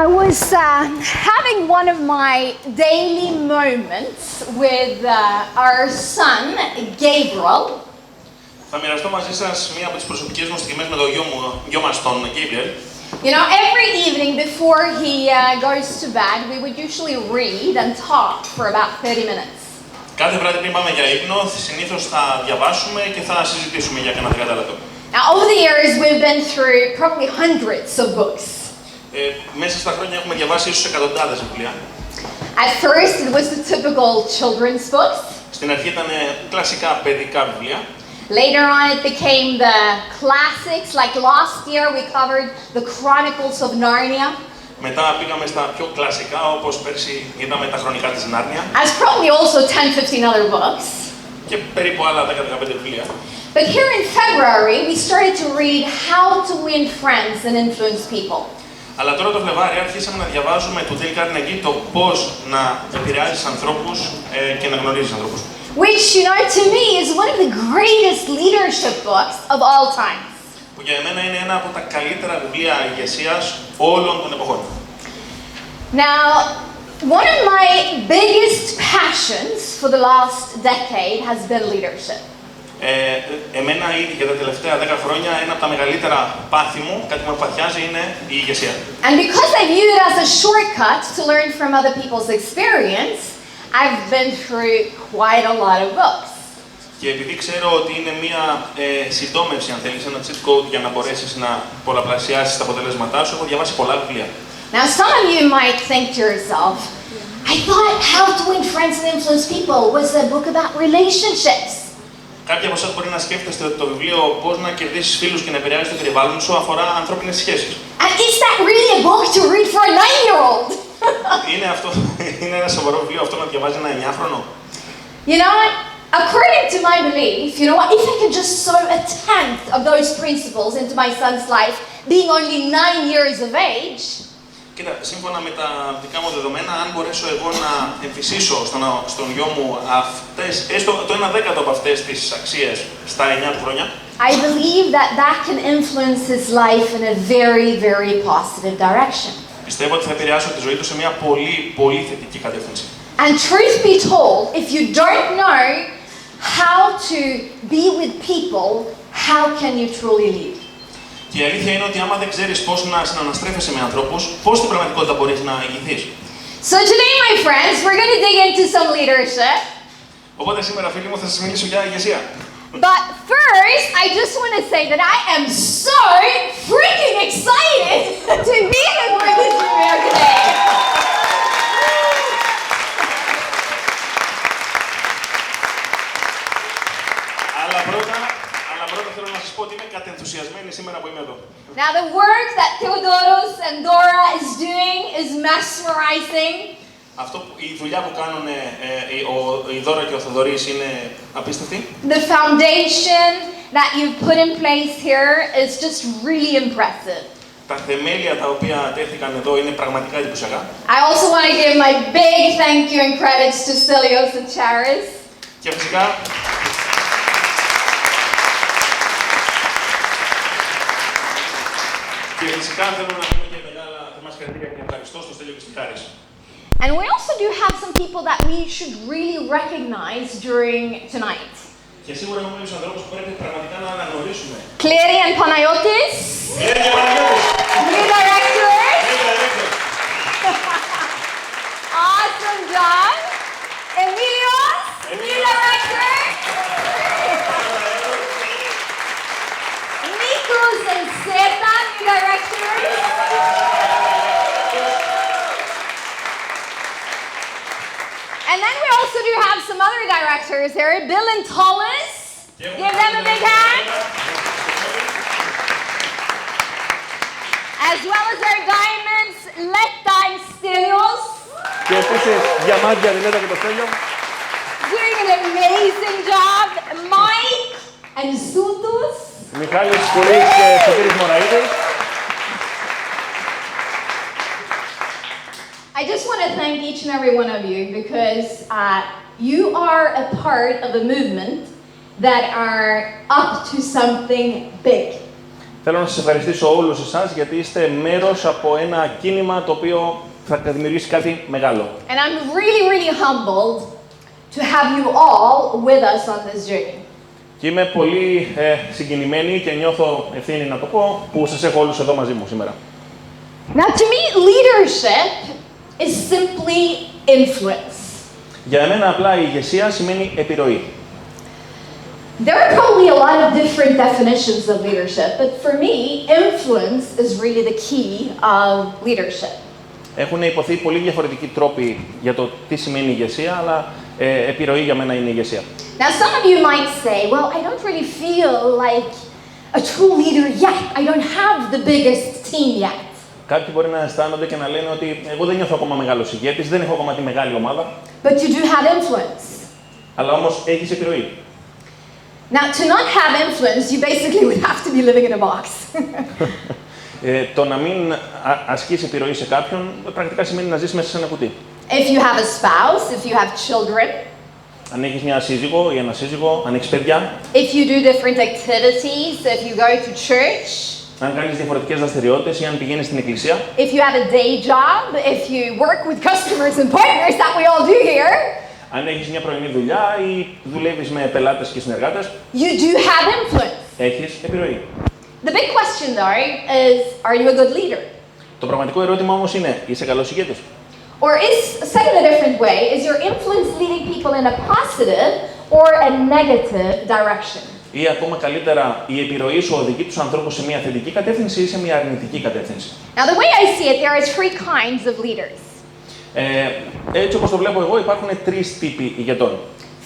I was having one of my daily moments with our son, Gabriel. Θα μοιραστώ μαζί σας μία από τις προσωπικές μου στιγμές με το γιο μας, τον Gabriel. You know, every evening before he goes to bed, we would usually read and talk for about 30 minutes. Κάθε βράδυ πριν πάμε για ύπνο, συνήθως θα διαβάσουμε και θα συζητήσουμε για κανένα 30 λεπτό. Now, over the years, we've been through probably hundreds of books. Μέσα στα χρόνια έχουμε διαβάσει ίσως εκατοντάδες βιβλία. At first, it was the typical children's books. Στην αρχή ήταν κλασικά παιδικά βιβλία. Later on, it became the classics. Like last year, we covered the Chronicles of Narnia. Μετά πήγαμε στα πιο κλασικά, όπως πέρσι είδαμε τα χρονικά της Νάρνια. As probably also 10-15 other books. Και περίπου άλλα 10-15 βιβλία. But here in February, we started to read How to Win Friends and Influence People. Αλλά τώρα το Φλεβάρι αρχίσαμε να διαβάζουμε του Dale Carnegie το πώς να επηρεάζεις ανθρώπους και να γνωρίζεις ανθρώπους. Which, you know, to me is one of the greatest leadership books of all time. Που για εμένα είναι ένα από τα καλύτερα βιβλία ηγεσίας όλων των εποχών. Now, one of my biggest passions for the last decade has been leadership. Εμένα ήδη για τα τελευταία 10 χρόνια ένα από τα μεγαλύτερα πάθη μου, κάτι που με παθιάζει, είναι η ηγεσία. And because I view it as a shortcut to learn from other people's experience, I've been through quite a lot of books. Και επειδή ξέρω ότι είναι μία συντόμευση, αν θέλεις, ένα cheat code για να μπορέσεις να πολλαπλασιάσεις τα αποτελέσματά σου, έχω διαβάσει πολλά βιβλία. Now, some of you might think to yourself, I thought How to Win Friends and Influence People was a book about relationships. Κάποιοι από εσάς μπορεί να σκέφτεστε ότι το βιβλίο πώς να κερδίσεις φίλους και να επηρεάζεις το περιβάλλον σου αφορά ανθρώπινες σχέσεις. And is that really a book to read for a 9-year-old? Είναι ένα σοβαρό βιβλίο αυτό να διαβάζει ένα 9χρονο. You know what? According to my belief, you know what? If I could just sow a tenth of those principles into my son's life, being only 9 years of age. Κοίτα, σύμφωνα με τα δικά μου δεδομένα, αν μπορέσω εγώ να εμφυσίσω στον γιο μου έστω το 1/10 από αυτές τις αξίες στα 9 του χρόνια, I believe that can influence his life in a very, very positive direction. Πιστεύω ότι θα επηρεάσω τη ζωή του σε μια πολύ, πολύ θετική κατεύθυνση. And truth be told, if you don't know how to be with people, how can you truly lead? Και η αλήθεια είναι ότι άμα δεν ξέρεις πώς να συναναστρέφεσαι με ανθρώπους, πώς στην πραγματικότητα μπορείς να ηγηθείς. So today, my friends, we're going to dig into some leadership. Οπότε σήμερα, φίλοι μου, θα σας μιλήσω για ηγεσία. But first, I just want to say that I am so freaking excited to be with Rismyhr today. Αλλά πρώτα θέλω να σας πω ότι είμαι κατενθουσιασμένη σήμερα που είμαι εδώ. Now, the work that Theodoros and Dora is doing is mesmerizing. Η δουλειά που κάνουν η Δώρα και ο Θοδωρής είναι απίστευτη. The foundation that you've put in place here is just really impressive. Τα θεμέλια τα οποία τέθηκαν εδώ είναι πραγματικά εντυπωσιακά. I also want to give my big thank you and credits to Stelios and Charis. Και φυσικά θέλω να πούμε και μεγάλα θερμά συγχαρητήρια και ευχαριστώ στο Στέλιο και στη Χάρης. And we also do have some people that we should really recognize during tonight. Και σίγουρα έχουμε κάποιους ανθρώπους που πρέπει πραγματικά να αναγνωρίσουμε. Clary and Panayotis. Clary και Παναγιώτης. New directors. New directors. Awesome job. Emilios. New director. Nikos and Seta, new directors. And then we also do have some other directors here, Bill and Thomas. Give them a big hand. As well as our diamonds, Letta and Stelios. Και επίσης διαμάντια Λέτα και το Στέλιο. Doing an amazing job, Mike and Zoutos. Μιχάλης Σκουλής και Σωτήρης Μωραΐδης. I just want to thank each and every one of you because you are a part of a movement that are up to something big. Θέλω να σας ευχαριστήσω όλους εσάς γιατί είστε μέρος από ένα κίνημα το οποίο θα δημιουργήσει κάτι μεγάλο. And I'm really, really humbled to have you all with us on this journey. Και είμαι πολύ συγκινημένη και νιώθω ευθύνη να το πω που σας έχω όλους εδώ μαζί μου σήμερα. Now, to me, leadership is simply influence. Για εμένα απλά η ηγεσία σημαίνει επιρροή. There are probably a lot of different definitions of leadership, but for me, influence is really the key of leadership. Έχουν υποθεί πολύ διαφορετικοί τρόποι για το τι σημαίνει ηγεσία, αλλά επιρροή για μένα είναι η ηγεσία. Now, some of you might say, well, I don't really feel like a true leader yet. I don't have the biggest team yet. Κάποιοι μπορεί να αισθάνονται και να λένε ότι εγώ δεν νιώθω ακόμα μεγάλος ηγέτης, δεν έχω ακόμα τη μεγάλη ομάδα. But you do have influence. Αλλά όμως έχεις επιρροή. Now, to not have influence, you basically would have to be living in a box. Το να μην ασκείς επιρροή σε κάποιον, πρακτικά σημαίνει να ζεις μέσα σε ένα κουτί. If you have a spouse, if you have children, Αν έχεις μια σύζυγο ή ένα σύζυγο, αν έχεις παιδιά, if you do different activities, if you go to church, αν κάνεις διαφορετικές δραστηριότητες ή αν πηγαίνεις στην εκκλησία, if you have a day job, if you work with customers and partners that we all do here, αν έχεις μια πρωινή δουλειά ή δουλεύεις με πελάτες και συνεργάτες, you do have influence. έχεις επιρροή. The big question though is, are you a good leader? Το πραγματικό ερώτημα όμως είναι, είσαι καλός ηγέτης? Or is, said in a different way, is your influence leading people in a positive or a negative direction? Ή ακόμα καλύτερα, η επιρροή σου οδηγεί τους ανθρώπους σε μια θετική κατεύθυνση ή σε μια αρνητική κατεύθυνση? Now, the way I see it, there are three kinds of leaders. Έτσι όπως το βλέπω εγώ, υπάρχουν τρεις τύποι ηγετών.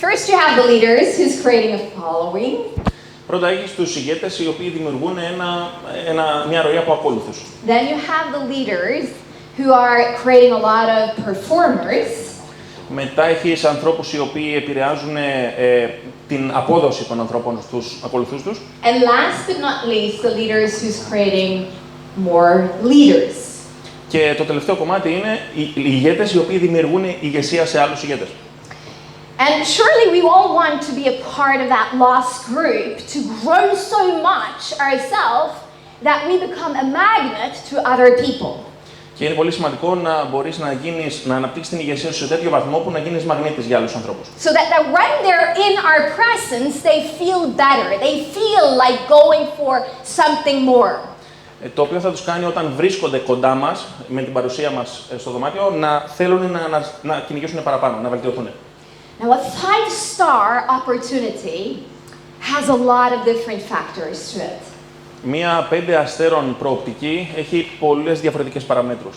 First, you have the leaders who's creating a following. Πρώτα έχεις τους ηγέτες οι οποίοι δημιουργούν μια ροή από ακόλουθους. Then you have the leaders who are creating a lot of performers. Μετά έχεις ανθρώπους οι οποίοι επηρεάζουν την απόδοση των ανθρώπων στους ακολουθούς τους. And last but not least, the leaders who's creating more leaders. Και το τελευταίο κομμάτι είναι οι ηγέτες οι οποίοι δημιουργούν ηγεσία σε άλλους ηγέτες. And surely we all want to be a part of that lost group, to grow so much ourselves that we become a magnet to other people. Και είναι πολύ σημαντικό να μπορείς να αναπτύξεις την ηγεσία σου σε τέτοιο βαθμό που να γίνεις μαγνήτης για άλλους ανθρώπους. So that when they're in our presence, they feel better. They feel like going for something more. Το οποίο θα τους κάνει όταν βρίσκονται κοντά μας, με την παρουσία μας στο δωμάτιο, να θέλουν να κυνηγήσουν παραπάνω, να βελτιωθούν. Now, a 5-star opportunity has a lot of different factors to it. Μία 5 αστέρων προοπτική έχει πολλές διαφορετικές παραμέτρους.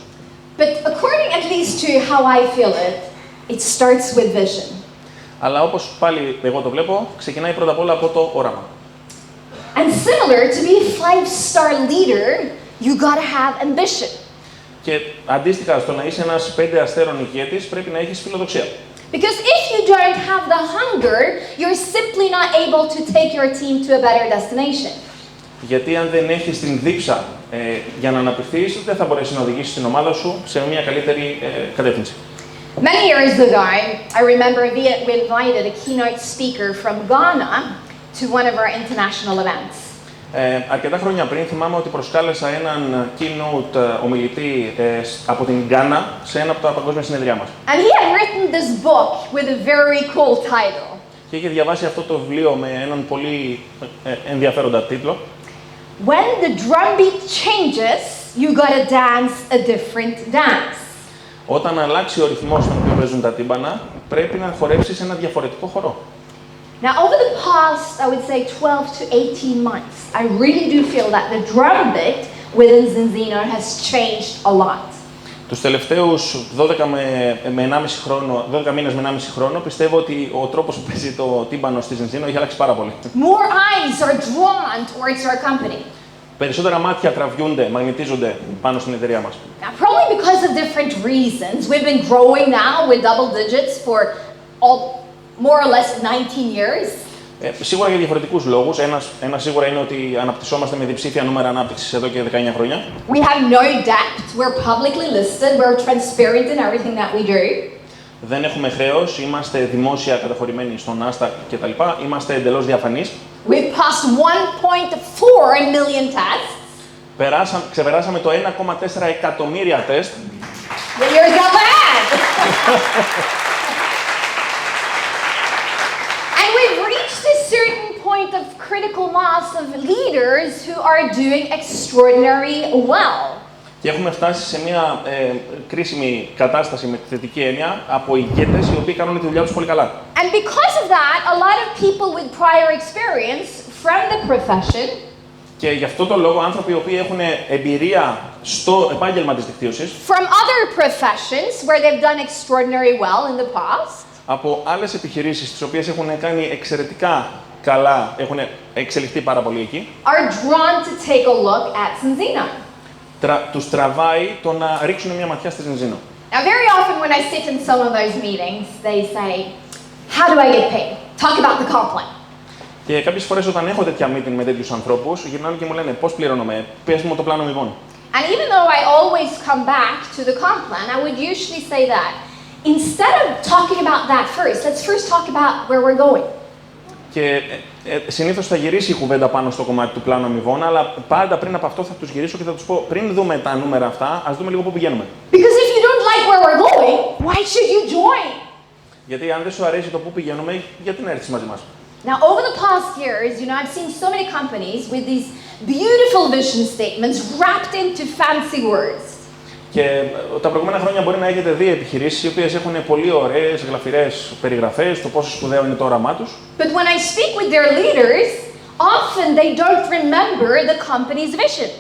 But according at least to how I feel it, it starts with vision. Αλλά όπως πάλι εγώ το βλέπω, ξεκινάει πρώτα απ' όλα από το όραμα. And similar, to be a 5-star leader, you gotta have ambition. Και αντίστοιχα στο να είσαι ένας 5 αστέρων ηγέτης, πρέπει να έχεις φιλοδοξία. Because if you don't have the hunger, you're simply not able to take your team to a better destination. Γιατί αν δεν έχεις την δίψα για να αναπτυχθείς, δεν θα μπορέσεις να οδηγήσεις την ομάδα σου σε μια καλύτερη κατεύθυνση. Many years ago, I remember we invited a keynote speaker from Ghana to one of our international events. Αρκετά χρόνια πριν θυμάμαι ότι προσκάλεσα έναν keynote ομιλητή από την Γκάνα σε ένα από τα παγκόσμια συνεδριά μας. And he had written this book with a very cool title. Και είχε διαβάσει αυτό το βιβλίο με έναν πολύ ενδιαφέροντα τίτλο. When the drum beat changes, you gotta dance a different dance. Όταν αλλάξει ο ρυθμός στον οποίο παίζουν τα τύμπανα, πρέπει να χορέψεις ένα διαφορετικό χορό. Now, over the past, I would say 12 to 18 months, I really do feel that the drum beat within Zinzino has changed a lot. Τους τελευταίους 12 μήνες με 1,5 χρόνο, πιστεύω ότι ο τρόπος που παίζει το τύμπανο στη Zinzino έχει αλλάξει πάρα πολύ. More eyes are drawn towards our company. Περισσότερα μάτια τραβιούνται, μαγνητίζονται πάνω στην εταιρεία μας. Now, probably because of different reasons, we've been growing now with double digits for more or less 19 years. Σίγουρα για διαφορετικούς λόγους. Ένα σίγουρα είναι ότι αναπτυσσόμαστε με διψήφια νούμερα ανάπτυξης εδώ και 19 χρόνια. We have no debt. We're publicly listed. We're transparent in everything that we do. Δεν έχουμε χρέος, είμαστε δημόσια καταχωρημένοι στο Nasdaq κτλ. Είμαστε εντελώς διαφανείς. We've passed 1.4 million tests. Ξεπεράσαμε το 1,4 εκατομμύρια τεστ. Get yourself ahead. And we've reached a certain point of critical mass of leaders who are doing extraordinarily well. Και έχουμε φτάσει σε μια κρίσιμη κατάσταση με τη θετική έννοια από ηγέτες οι οποίοι κάνουν τη δουλειά τους πολύ καλά. And because of that, a lot of people with prior experience from the profession Και γι' αυτό το λόγο άνθρωποι οι οποίοι έχουν εμπειρία στο επάγγελμα της δικτύωσης from other professions where they've done extraordinarily well in the past από άλλες επιχειρήσεις τις οποίες έχουν κάνει εξαιρετικά καλά, έχουν εξελιχθεί πάρα πολύ εκεί, are drawn to take a look at Zinzino. τους τραβάει το να ρίξουν μια ματιά στη Zinzino. Now, very often when I sit in some of those meetings, they say, "How do I get paid? Talk about the comp plan." Και κάποιες φορές όταν έχω τέτοια meeting με τέτοιους ανθρώπους, γυρνάνε και μου λένε πώς πληρώνομαι, πες μου το πλάνο αμοιβών. And even though I always come back to the comp plan, I would usually say that instead of talking about that first, let's first talk about where we're going. Και συνήθως θα γυρίσει η κουβέντα πάνω στο κομμάτι του πλάνου αμοιβών, αλλά πάντα πριν από αυτό θα τους γυρίσω και θα τους πω: πριν δούμε τα νούμερα αυτά, ας δούμε λίγο πού πηγαίνουμε. Because if you don't like where we're going, why should you join? Γιατί αν δεν σου αρέσει το πού πηγαίνουμε, γιατί να έρθεις μαζί μας. Now, over the past years, I've seen so many companies with these beautiful vision statements wrapped into fancy words. Και τα προηγούμενα χρόνια μπορεί να έχετε δει επιχειρήσεις οι οποίες έχουν πολύ ωραίες, γλαφυρές περιγραφές του πόσο σπουδαίο είναι το όραμά τους. But when I speak with their leaders, often they don't remember the company's vision.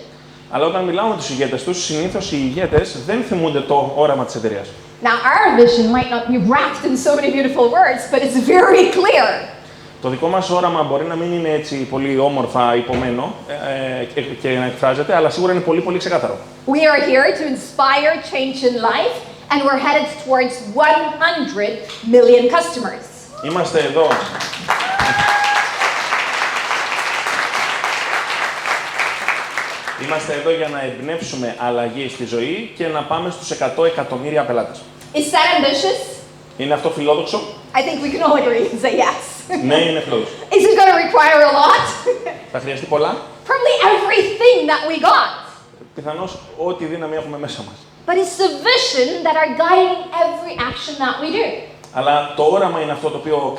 Αλλά όταν μιλάω με τους ηγέτες τους, συνήθως οι ηγέτες δεν θυμούνται το όραμα της εταιρείας. Now, our vision might not be wrapped in so many beautiful words, but it's very clear. Το δικό μας όραμα μπορεί να μην είναι έτσι πολύ όμορφα υπομένο και να εκφράζεται, αλλά σίγουρα είναι πολύ πολύ ξεκάθαρο. We are here to inspire change in life, and we're headed towards 100 million customers. Είμαστε εδώ. Είμαστε εδώ για να εμπνεύσουμε αλλαγή στη ζωή και να πάμε στους 100 εκατομμύρια πελάτες. Is that ambitious? Είναι αυτό φιλόδοξο? I think we can all agree and say yes. Ναι, είναι φιλόδοξο. Is it going to require a lot? Θα χρειαστεί πολλά? Probably everything that we got. Πιθανώς ό,τι δύναμη έχουμε μέσα μας. But it's the vision that are guiding every action that we do. Αλλά το όραμα είναι αυτό το οποίο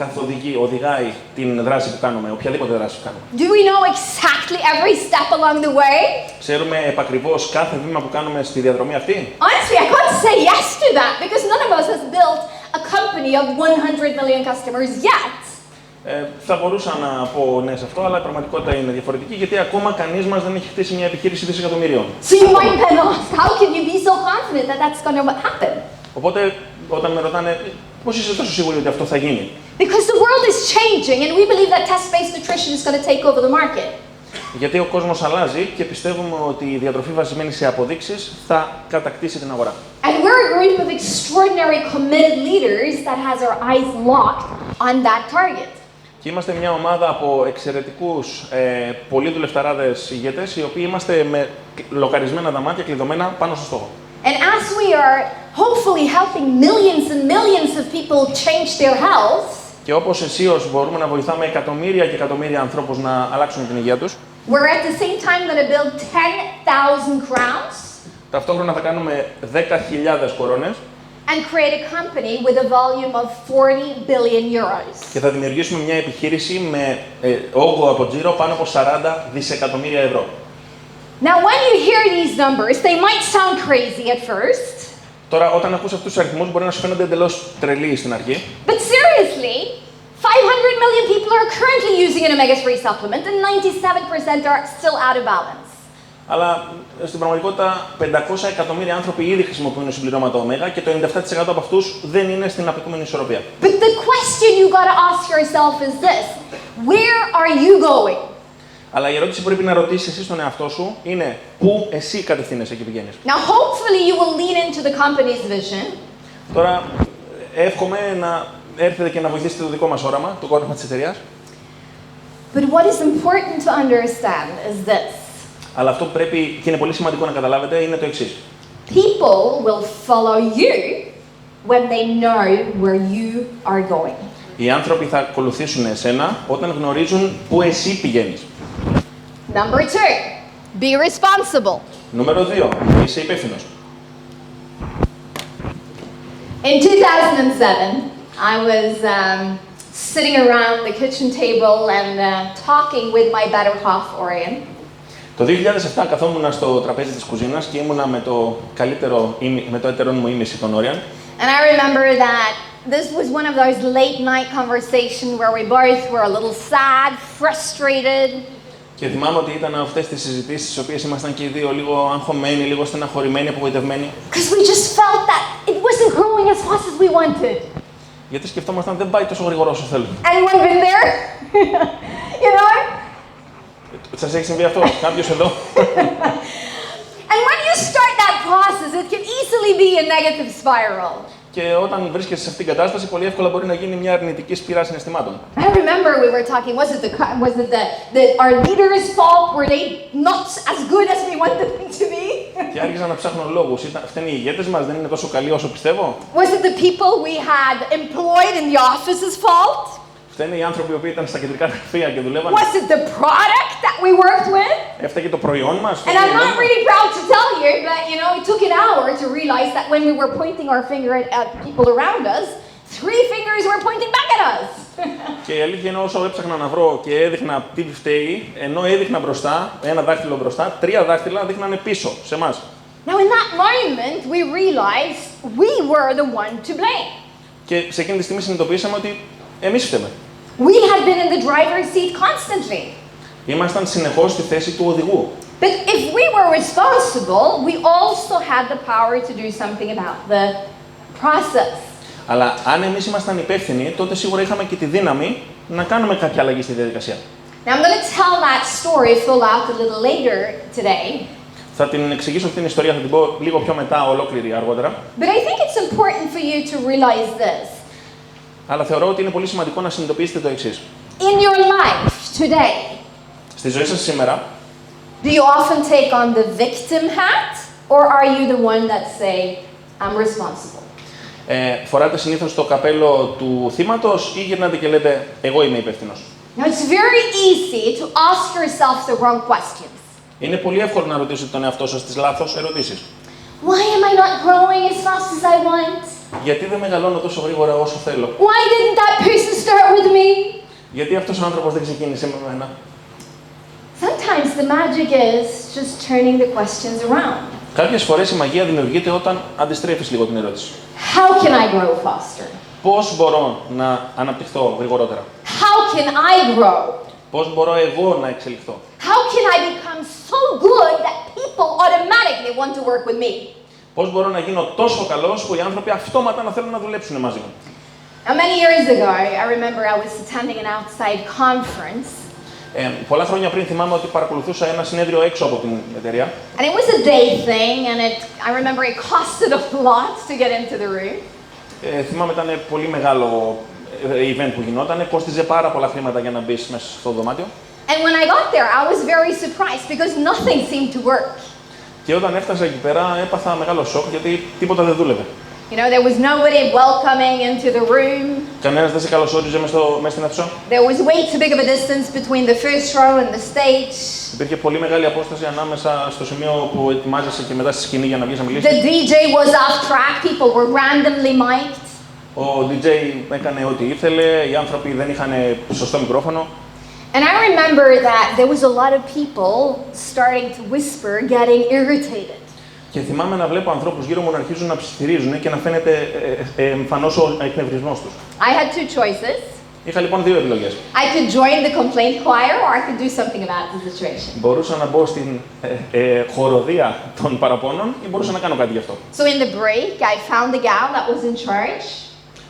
οδηγάει την δράση που κάνουμε, οποιαδήποτε δράση που κάνουμε. Do we know exactly every step along the way? Ξέρουμε επακριβώς κάθε βήμα που κάνουμε στη διαδρομή αυτή? Honestly, I can't say yes to that because none of us has built a company of 100 million customers yet. Θα μπορούσα να πω ναι σε αυτό, αλλά η πραγματικότητα είναι διαφορετική γιατί ακόμα κανείς μας δεν έχει χτίσει μια επιχείρηση δισεκατομμυρίων. So you might then ask, how can you be so confident that that's going to happen? Οπότε, όταν με ρωτάνε πώς είσαι τόσο σίγουροι ότι αυτό θα γίνει? Because the world is changing and we believe that test-based nutrition is going to take over the market. Γιατί ο κόσμος αλλάζει και πιστεύουμε ότι η διατροφή βασισμένη σε αποδείξεις θα κατακτήσει την αγορά. And we're a group of extraordinary committed leaders that has our eyes locked on that target. Και είμαστε μια ομάδα από εξαιρετικούς, πολύ δουλευταράδες ηγέτες, οι οποίοι είμαστε με λοκαρισμένα τα μάτια κλειδωμένα πάνω στο στόχο. And as we are hopefully helping millions and millions of people change their health, και όπως αισίως μπορούμε να βοηθάμε εκατομμύρια και εκατομμύρια ανθρώπους να αλλάξουν την υγεία τους, we're at the same time going to build 10,000 crowns ταυτόχρονα θα κάνουμε 10.000 κορώνες and create a company with a volume of 40 billion euros. και θα δημιουργήσουμε μια επιχείρηση με όγκο από τζίρο πάνω από 40 δισεκατομμύρια ευρώ. Now, when you hear these numbers, they might sound crazy at first. Τώρα, όταν ακούς αυτούς τους αριθμούς, μπορεί να σου φαίνονται εντελώς τρελοί στην αρχή. But seriously, 500 million people are currently using an omega-3 supplement and 97% are still out of balance. Αλλά στην πραγματικότητα 500 εκατομμύρια άνθρωποι ήδη χρησιμοποιούν συμπληρώματα ωμέγα και το 97% από αυτούς δεν είναι στην απαιτούμενη ισορροπία. But the question you got to ask yourself is this: where are you going? Αλλά η ερώτηση που πρέπει να ρωτήσεις εσύ στον εαυτό σου είναι πού εσύ κατευθύνεσαι και πηγαίνεις. Now, hopefully, you will lean into the company's vision. Τώρα, εύχομαι να έρθετε και να βοηθήσετε το δικό μας όραμα, το όραμα της εταιρείας. But what is important to understand is this: Αλλά αυτό που πρέπει και είναι πολύ σημαντικό να καταλάβετε είναι το εξής. people will follow you when they know where you are going. Οι άνθρωποι θα ακολουθήσουν εσένα όταν γνωρίζουν πού εσύ πηγαίνεις. Number two, Be responsible. Νούμερο 2. Είσαι υπεύθυνος. In 2007, I was sitting around the kitchen table and talking with my better half, Orion. Το 2007 καθόμουν στο τραπέζι της κουζίνας και ήμουνα με το έτερον μου ήμιση, τον Όριαν. And I remember that this was one of those late night conversations where we both were a little sad, frustrated. Και θυμάμαι ότι ήταν αυτές τις συζητήσεις στις οποίες ήμασταν και οι δύο λίγο αγχωμένοι, λίγο στεναχωρημένοι, απογοητευμένοι. Because we just felt that it wasn't growing as fast as we wanted. Γιατί σκεφτόμασταν δεν πάει τόσο γρήγορα όσο θέλουμε. Anyone been there? You know? Σας έχει συμβεί αυτό, κάποιος εδώ? And when you start that process, it can easily be a negative spiral. Και όταν βρίσκεσαι σε αυτήν την κατάσταση, πολύ εύκολα μπορεί να γίνει μια αρνητική σπirά συναισθημάτων. I remember we were talking, was it our leaders' fault? Were they not as good as we wanted them to be? Και άρχισα να ψάχνω λόγους. Φταίνουν οι ηγέτες μας, δεν είναι τόσο καλοί όσο πιστεύω? Was it the people we had employed in the office's fault? Φταίνουν οι άνθρωποι που ήταν στα κεντρικά γραφεία και δουλεύαν? Was it the product that we worked with? Έφταγε το προϊόν μας? And I'm not really proud to tell you, but you know, it took an hour to realize that when we were pointing our finger at people around us, 3 fingers were pointing back at us. Και η αλήθεια είναι όσο έψαχνα να βρω και έδειχνα τι φταίει, ενώ έδειχνα μπροστά, ένα δάχτυλο μπροστά, 3 δάχτυλα δείχνανε πίσω, σε εμάς. Now in that moment, we realized we were the one to blame. Και σε εκείνη τη στιγμή συνειδητοποιήσαμε ότι εμείς φταίμε. We had been in the driver's seat constantly. Ήμασταν συνεχώς στη θέση του οδηγού. But if we were responsible, we also had the power to do something about the process. Αλλά αν εμείς ήμασταν υπεύθυνοι, τότε σίγουρα είχαμε και τη δύναμη να κάνουμε κάποια αλλαγή στη διαδικασία. Now I'm going to tell that story full out a little later today. Θα την εξηγήσω αυτή την ιστορία, θα την πω λίγο πιο μετά, ολόκληρη αργότερα. But I think it's important for you to realize this. Αλλά θεωρώ ότι είναι πολύ σημαντικό να συνειδητοποιήσετε το εξής. In your life today, Στη ζωή σας σήμερα, do you often take on the victim hat, or are you the one that say, I'm responsible? Φοράτε συνήθως το καπέλο του θύματος ή γυρνάτε και λέτε εγώ είμαι υπεύθυνος? Now it's very easy to ask yourself the wrong questions. Είναι πολύ εύκολο να ρωτήσετε τον εαυτό σας τις λάθος ερωτήσεις. Why am I not growing as fast as I want? Γιατί δεν μεγαλώνω τόσο γρήγορα όσο θέλω? Why didn't that person start with me? Γιατί αυτός ο άνθρωπος δεν ξεκίνησε με μένα? Sometimes the magic is just turning the questions around. Κάποιες φορές η μαγεία δημιουργείται όταν αντιστρέφεις λίγο την ερώτηση. How can I grow faster? Πώς μπορώ να αναπτυχθώ γρηγορότερα? How can I grow? Πώς μπορώ εγώ να εξελιχθώ? How can I become so good that people automatically want to work with me? Πώς μπορώ να γίνω τόσο καλός που οι άνθρωποι αυτόματα να θέλουν να δουλέψουν μαζί μου? Now, many years ago, I remember I was attending an outside conference. Πολλά χρόνια πριν θυμάμαι ότι παρακολουθούσα ένα συνέδριο έξω από την εταιρεία. And it was a day thing, and I remember it costed a lot to get into the room. Θυμάμαι ήταν πολύ μεγάλο event που γινόταν, κόστιζε πάρα πολλά χρήματα για να μπεις μέσα στο δωμάτιο. And when I got there, I was very surprised because nothing seemed to work. Και όταν έφτασα εκεί πέρα έπαθα μεγάλο σοκ γιατί τίποτα δεν δούλευε. You know, there was nobody welcoming into the room. Κανένας δεν σε καλωσόριζε μέσα στην αίθουσα. There was way too big of a distance between the first row and the stage. Υπήρχε πολύ μεγάλη απόσταση ανάμεσα στο σημείο που ετοιμάζεσαι και μετά στη σκηνή για να βγεις να μιλήσεις. The DJ was off track. People were randomly mic'd. Ο DJ έκανε ό,τι ήθελε, οι άνθρωποι δεν είχαν σωστό μικρόφωνο. And I remember that there was a lot of people starting to whisper, getting irritated. Και θυμάμαι να βλέπω ανθρώπους γύρω μου να αρχίζουν να ψιθυρίζουν και να φαίνεται εμφανώς ο εκνευρισμός τους. I had 2 choices. Είχα λοιπόν 2 επιλογές. I could join the complaint choir or I could do something about the situation. Μπορούσα να μπω στην χοροδία των παραπώνων ή μπορούσα να κάνω κάτι γι' αυτό. So in the break, I found the gal that was in charge.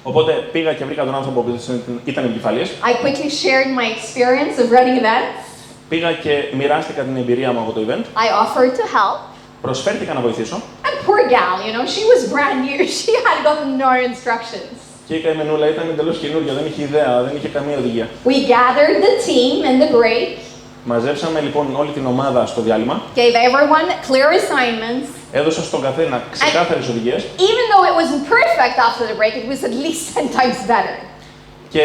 Οπότε πήγα και βρήκα τον άνθρωπο που ήταν επικεφαλής. I quickly shared my experience of running events. Πήγα και μοιράστηκα την εμπειρία μου από το event. I offered to help. Προσφέρθηκα να βοηθήσω. And poor gal, you know, she was brand new. She had gotten no instructions. Και η καημενούλα ήταν εντελώς καινούργια, δεν είχε ιδέα, δεν είχε καμία οδηγία. We gathered the team in the break. Μαζέψαμε λοιπόν όλη την ομάδα στο διάλειμμα. Gave everyone clear assignments. Έδωσα στον καθένα ξεκάθαρες οδηγίες. Even though it wasn't perfect after the break, it was at least 10 times better. Και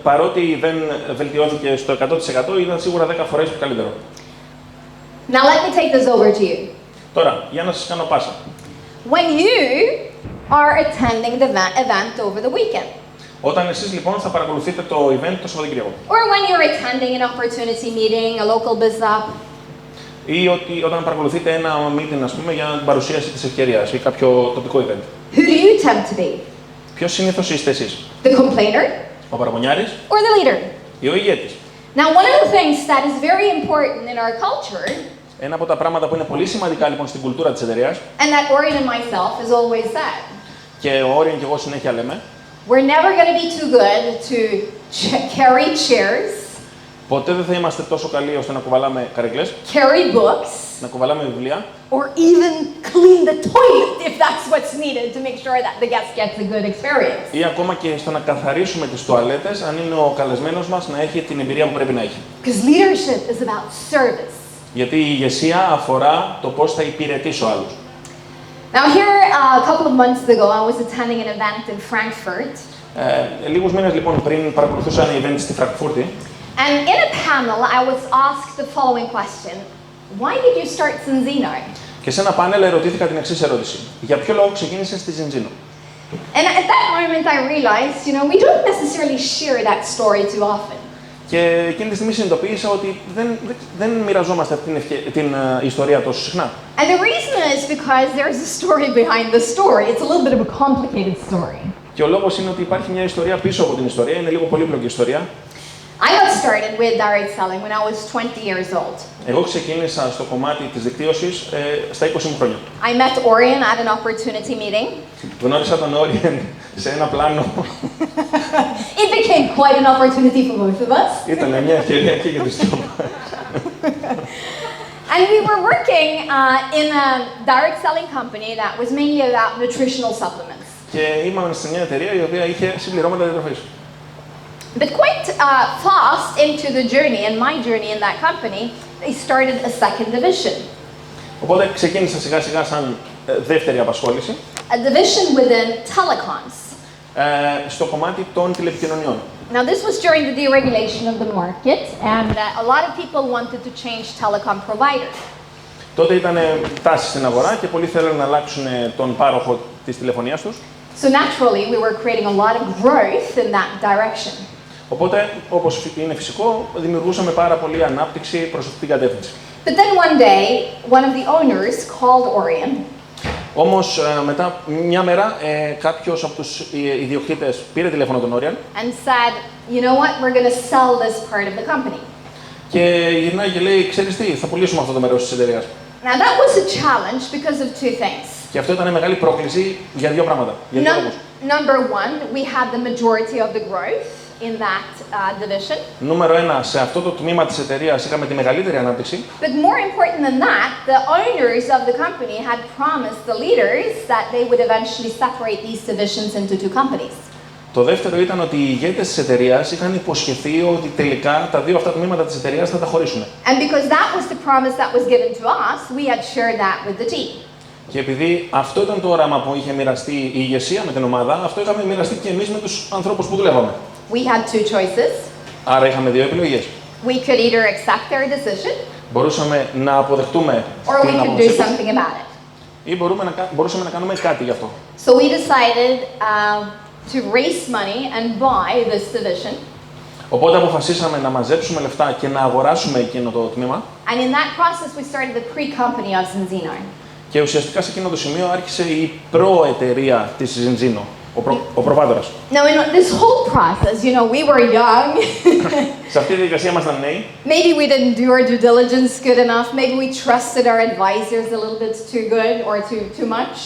παρότι δεν βελτιώθηκε στο 100%, ήταν σίγουρα 10 φορές καλύτερο. Now let me take this over to you. Τώρα, για να σας κάνω πάσα. When you are attending the event over the weekend, Όταν εσείς λοιπόν θα παρακολουθείτε το event το Σαββατοκύριακο. or when you're attending an opportunity meeting, a local business, Ή όταν παρακολουθείτε ένα meeting, ας πούμε, για την παρουσίαση της ευκαιρίας ή κάποιο τοπικό event. who do you tend to be? Ποιος συνήθως είστε εσείς, The complainer ο παραπονιάρης or the leader? ή ο ηγέτης? Now, one of the things that is very important in our culture, Ένα από τα πράγματα που είναι πολύ σημαντικά λοιπόν στην κουλτούρα της εταιρείας, and that Orion and myself has always said, και ο Όριον και εγώ συνέχεια λέμε, we're never going to be too good to carry chairs, ποτέ δεν θα είμαστε τόσο καλοί ώστε να κουβαλάμε καρέκλες, carry books, να κουβαλάμε βιβλία or even clean the toilet if that's what's needed to make sure that the guest gets a good experience. ή ακόμα και στο να καθαρίσουμε τις τουαλέτες, αν είναι ο καλεσμένος μας να έχει την εμπειρία που πρέπει να έχει. Because leadership is about service. Γιατί η ηγεσία αφορά το πώς θα υπηρετήσω άλλους. Now here, a couple of months ago, I was attending an event in Frankfurt, Λίγους μήνες λοιπόν πριν παρακολουθούσα ένα event στη Φραγκφούρτη and in a panel, I was asked the following question: why did you start Zinzino? και σε ένα πάνελ ερωτήθηκα την εξής ερώτηση. Για ποιο λόγο ξεκίνησες στη Ζεντζίνο? And at that moment, I realized, we don't necessarily share that story too often. Και εκείνη τη στιγμή συνειδητοποίησα ότι δεν μοιραζόμαστε αυτή την ιστορία τόσο συχνά. And the reason is because there's a story behind the story. It's a little bit of a complicated story. Και ο λόγος είναι ότι υπάρχει μια ιστορία πίσω από την ιστορία, είναι λίγο πολύπλοκη ιστορία. I got started with direct selling when I was 20 years old. Εγώ ξεκίνησα στο κομμάτι της δικτύωσης στα 20 μου χρόνια. I met Orion at an opportunity meeting. Γνώρισα τον Όριον σε ένα πλάνο. It became quite an opportunity for both of us. Ήταν μια ευκαιρία και για τους δυο μας. And we were working in a direct selling company that was mainly about nutritional supplements. Και ήμουν σε μια εταιρεία η οποία είχε συμπληρώματα διατροφής. But quite fast into the journey, and my journey in that company, they started a second division. Οπότε ξεκίνησα σιγά σιγά σαν δεύτερη απασχόληση. A division within telecoms. Στο κομμάτι των τηλεπικοινωνιών. Now this was during the deregulation of the market, and a lot of people wanted to change telecom provider. Τότε ήταν τάση στην αγορά και πολλοί θέλουν να αλλάξουν τον πάροχο της τηλεφωνίας τους. So naturally, we were creating a lot of growth in that direction. Οπότε, όπως είναι φυσικό, δημιουργούσαμε πάρα πολύ ανάπτυξη προς αυτή την κατεύθυνση. But then one day, one of the owners called Orion. Όμως, μετά μια μέρα, κάποιος από τους ιδιοκτήτες πήρε τηλέφωνο τον Όριον And said, you know what, we're going to sell this part of the company. και γυρνάει και λέει, ξέρεις τι, θα πουλήσουμε αυτό το μέρος της εταιρείας. Now that was a challenge because of two things. Και αυτό ήταν μεγάλη πρόκληση για δύο πράγματα. Για δύο λόγους. Number one, we had the majority of the growth in that division. Νούμερο ένα, σε αυτό το τμήμα της εταιρείας είχαμε τη μεγαλύτερη ανάπτυξη. But more important than that, the owners of the company had promised the leaders that they would eventually separate these divisions into two companies. Το δεύτερο ήταν ότι οι ηγέτες της εταιρείας είχαν υποσχεθεί ότι τελικά τα δύο αυτά τμήματα της εταιρείας θα τα χωρίσουν. And because that was the promise that was given to us, we had shared that with the team. Και επειδή αυτό ήταν το όραμα που είχε μοιραστεί η ηγεσία με την ομάδα, αυτό είχαμε μοιραστεί και εμείς με τους ανθρώπους που δουλεύαμε. We had two choices. Άρα είχαμε δύο επιλογές. We could either accept their decision, Μπορούσαμε να αποδεχτούμε or we την could do απόφαση τους something about it. ή μπορούσαμε να κάνουμε κάτι γι' αυτό. So we decided to raise money and buy this division. Οπότε αποφασίσαμε να μαζέψουμε λεφτά και να αγοράσουμε εκείνο το τμήμα. And in that process, we started the pre-company of Zinzino. Και ουσιαστικά σε εκείνο το σημείο άρχισε η προεταιρεία της Zinzino, ο προβάτορας. Now, in this whole process, we were young. Σε αυτή τη διαδικασία ήμασταν νέοι. Maybe we didn't do our due diligence good enough. Maybe we trusted our advisors a little bit too good or too much.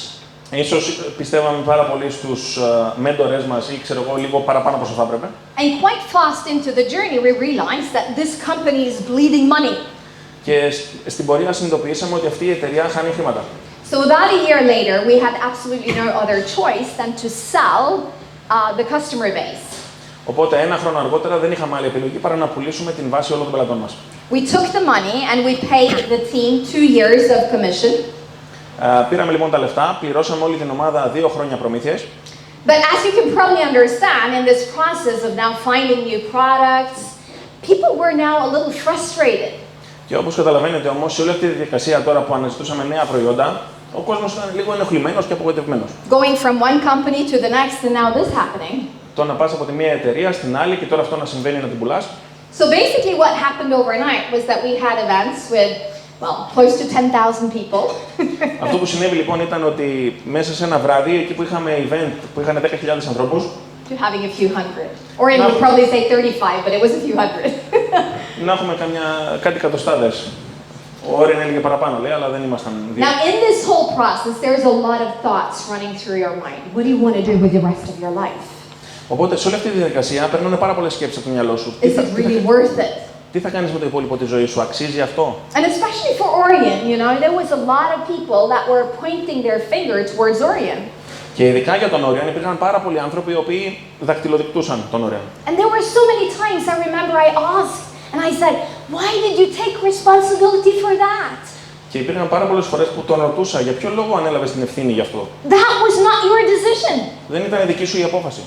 Ίσως πιστεύαμε πάρα πολύ στους μέντορες μας ή ξέρω εγώ λίγο παραπάνω από όσο θα έπρεπε. And quite fast into the journey, we realized that this company is bleeding money. Και στην πορεία συνειδητοποιήσαμε ότι αυτή η εταιρεία χάνει χρήματα. So about a year later, we had absolutely no other choice than to sell the customer base. Οπότε ένα χρόνο αργότερα δεν είχαμε άλλη επιλογή παρά να πουλήσουμε την βάση όλων των πελατών μας. We took the money and we paid the team 2 years of commission. Πήραμε λοιπόν τα λεφτά, πληρώσαμε όλη την ομάδα 2 χρόνια προμήθειες. But as you can probably understand, in this process of now finding new products, people were now a little frustrated. Και Και όπως καταλαβαίνετε όμως, σε όλη αυτή τη διαδικασία τώρα που αναζητούσαμε νέα προϊόντα, ο κόσμος ήταν λίγο ενοχλημένος και απογοητευμένος. Going from one company to the next and now this happening. Το να πας από τη μία εταιρεία στην άλλη και τώρα αυτό να συμβαίνει να την πουλάς. So basically what happened overnight was that we had events with, well, close to 10,000 people. Αυτό που συνέβη λοιπόν ήταν ότι μέσα σε ένα βράδυ, εκεί που είχαμε event που είχαν 10.000 ανθρώπους, To having a few hundred. Or it would probably say 35, but it was a few hundred. να έχουμε κάτι εκατοστάδες. Ο Όρεν έλεγε παραπάνω, λέει, αλλά δεν ήμασταν δύο. Now, in this whole process, there's a lot of thoughts running through your mind. What do you want to do with the rest of your life? Οπότε, σε όλη αυτή τη διαδικασία περνάνε πάρα πολλές σκέψεις από το μυαλό σου. Is it really worth it? Τι θα κάνεις με το υπόλοιπο της ζωής σου, αξίζει αυτό? And especially for Orion, you know, there was a lot of people that were pointing their finger towards Orion. Και ειδικά για τον Όριον υπήρχαν πάρα πολλοί άνθρωποι οι οποίοι δακτυλοδεικτούσαν τον Όριον. And there were so many times I remember I asked and I said, why did you take responsibility for that? Και υπήρχαν πάρα πολλές φορές που τον ρωτούσα για ποιο λόγο ανέλαβες την ευθύνη γι' αυτό. That was not your decision. Δεν ήταν δική σου η απόφαση.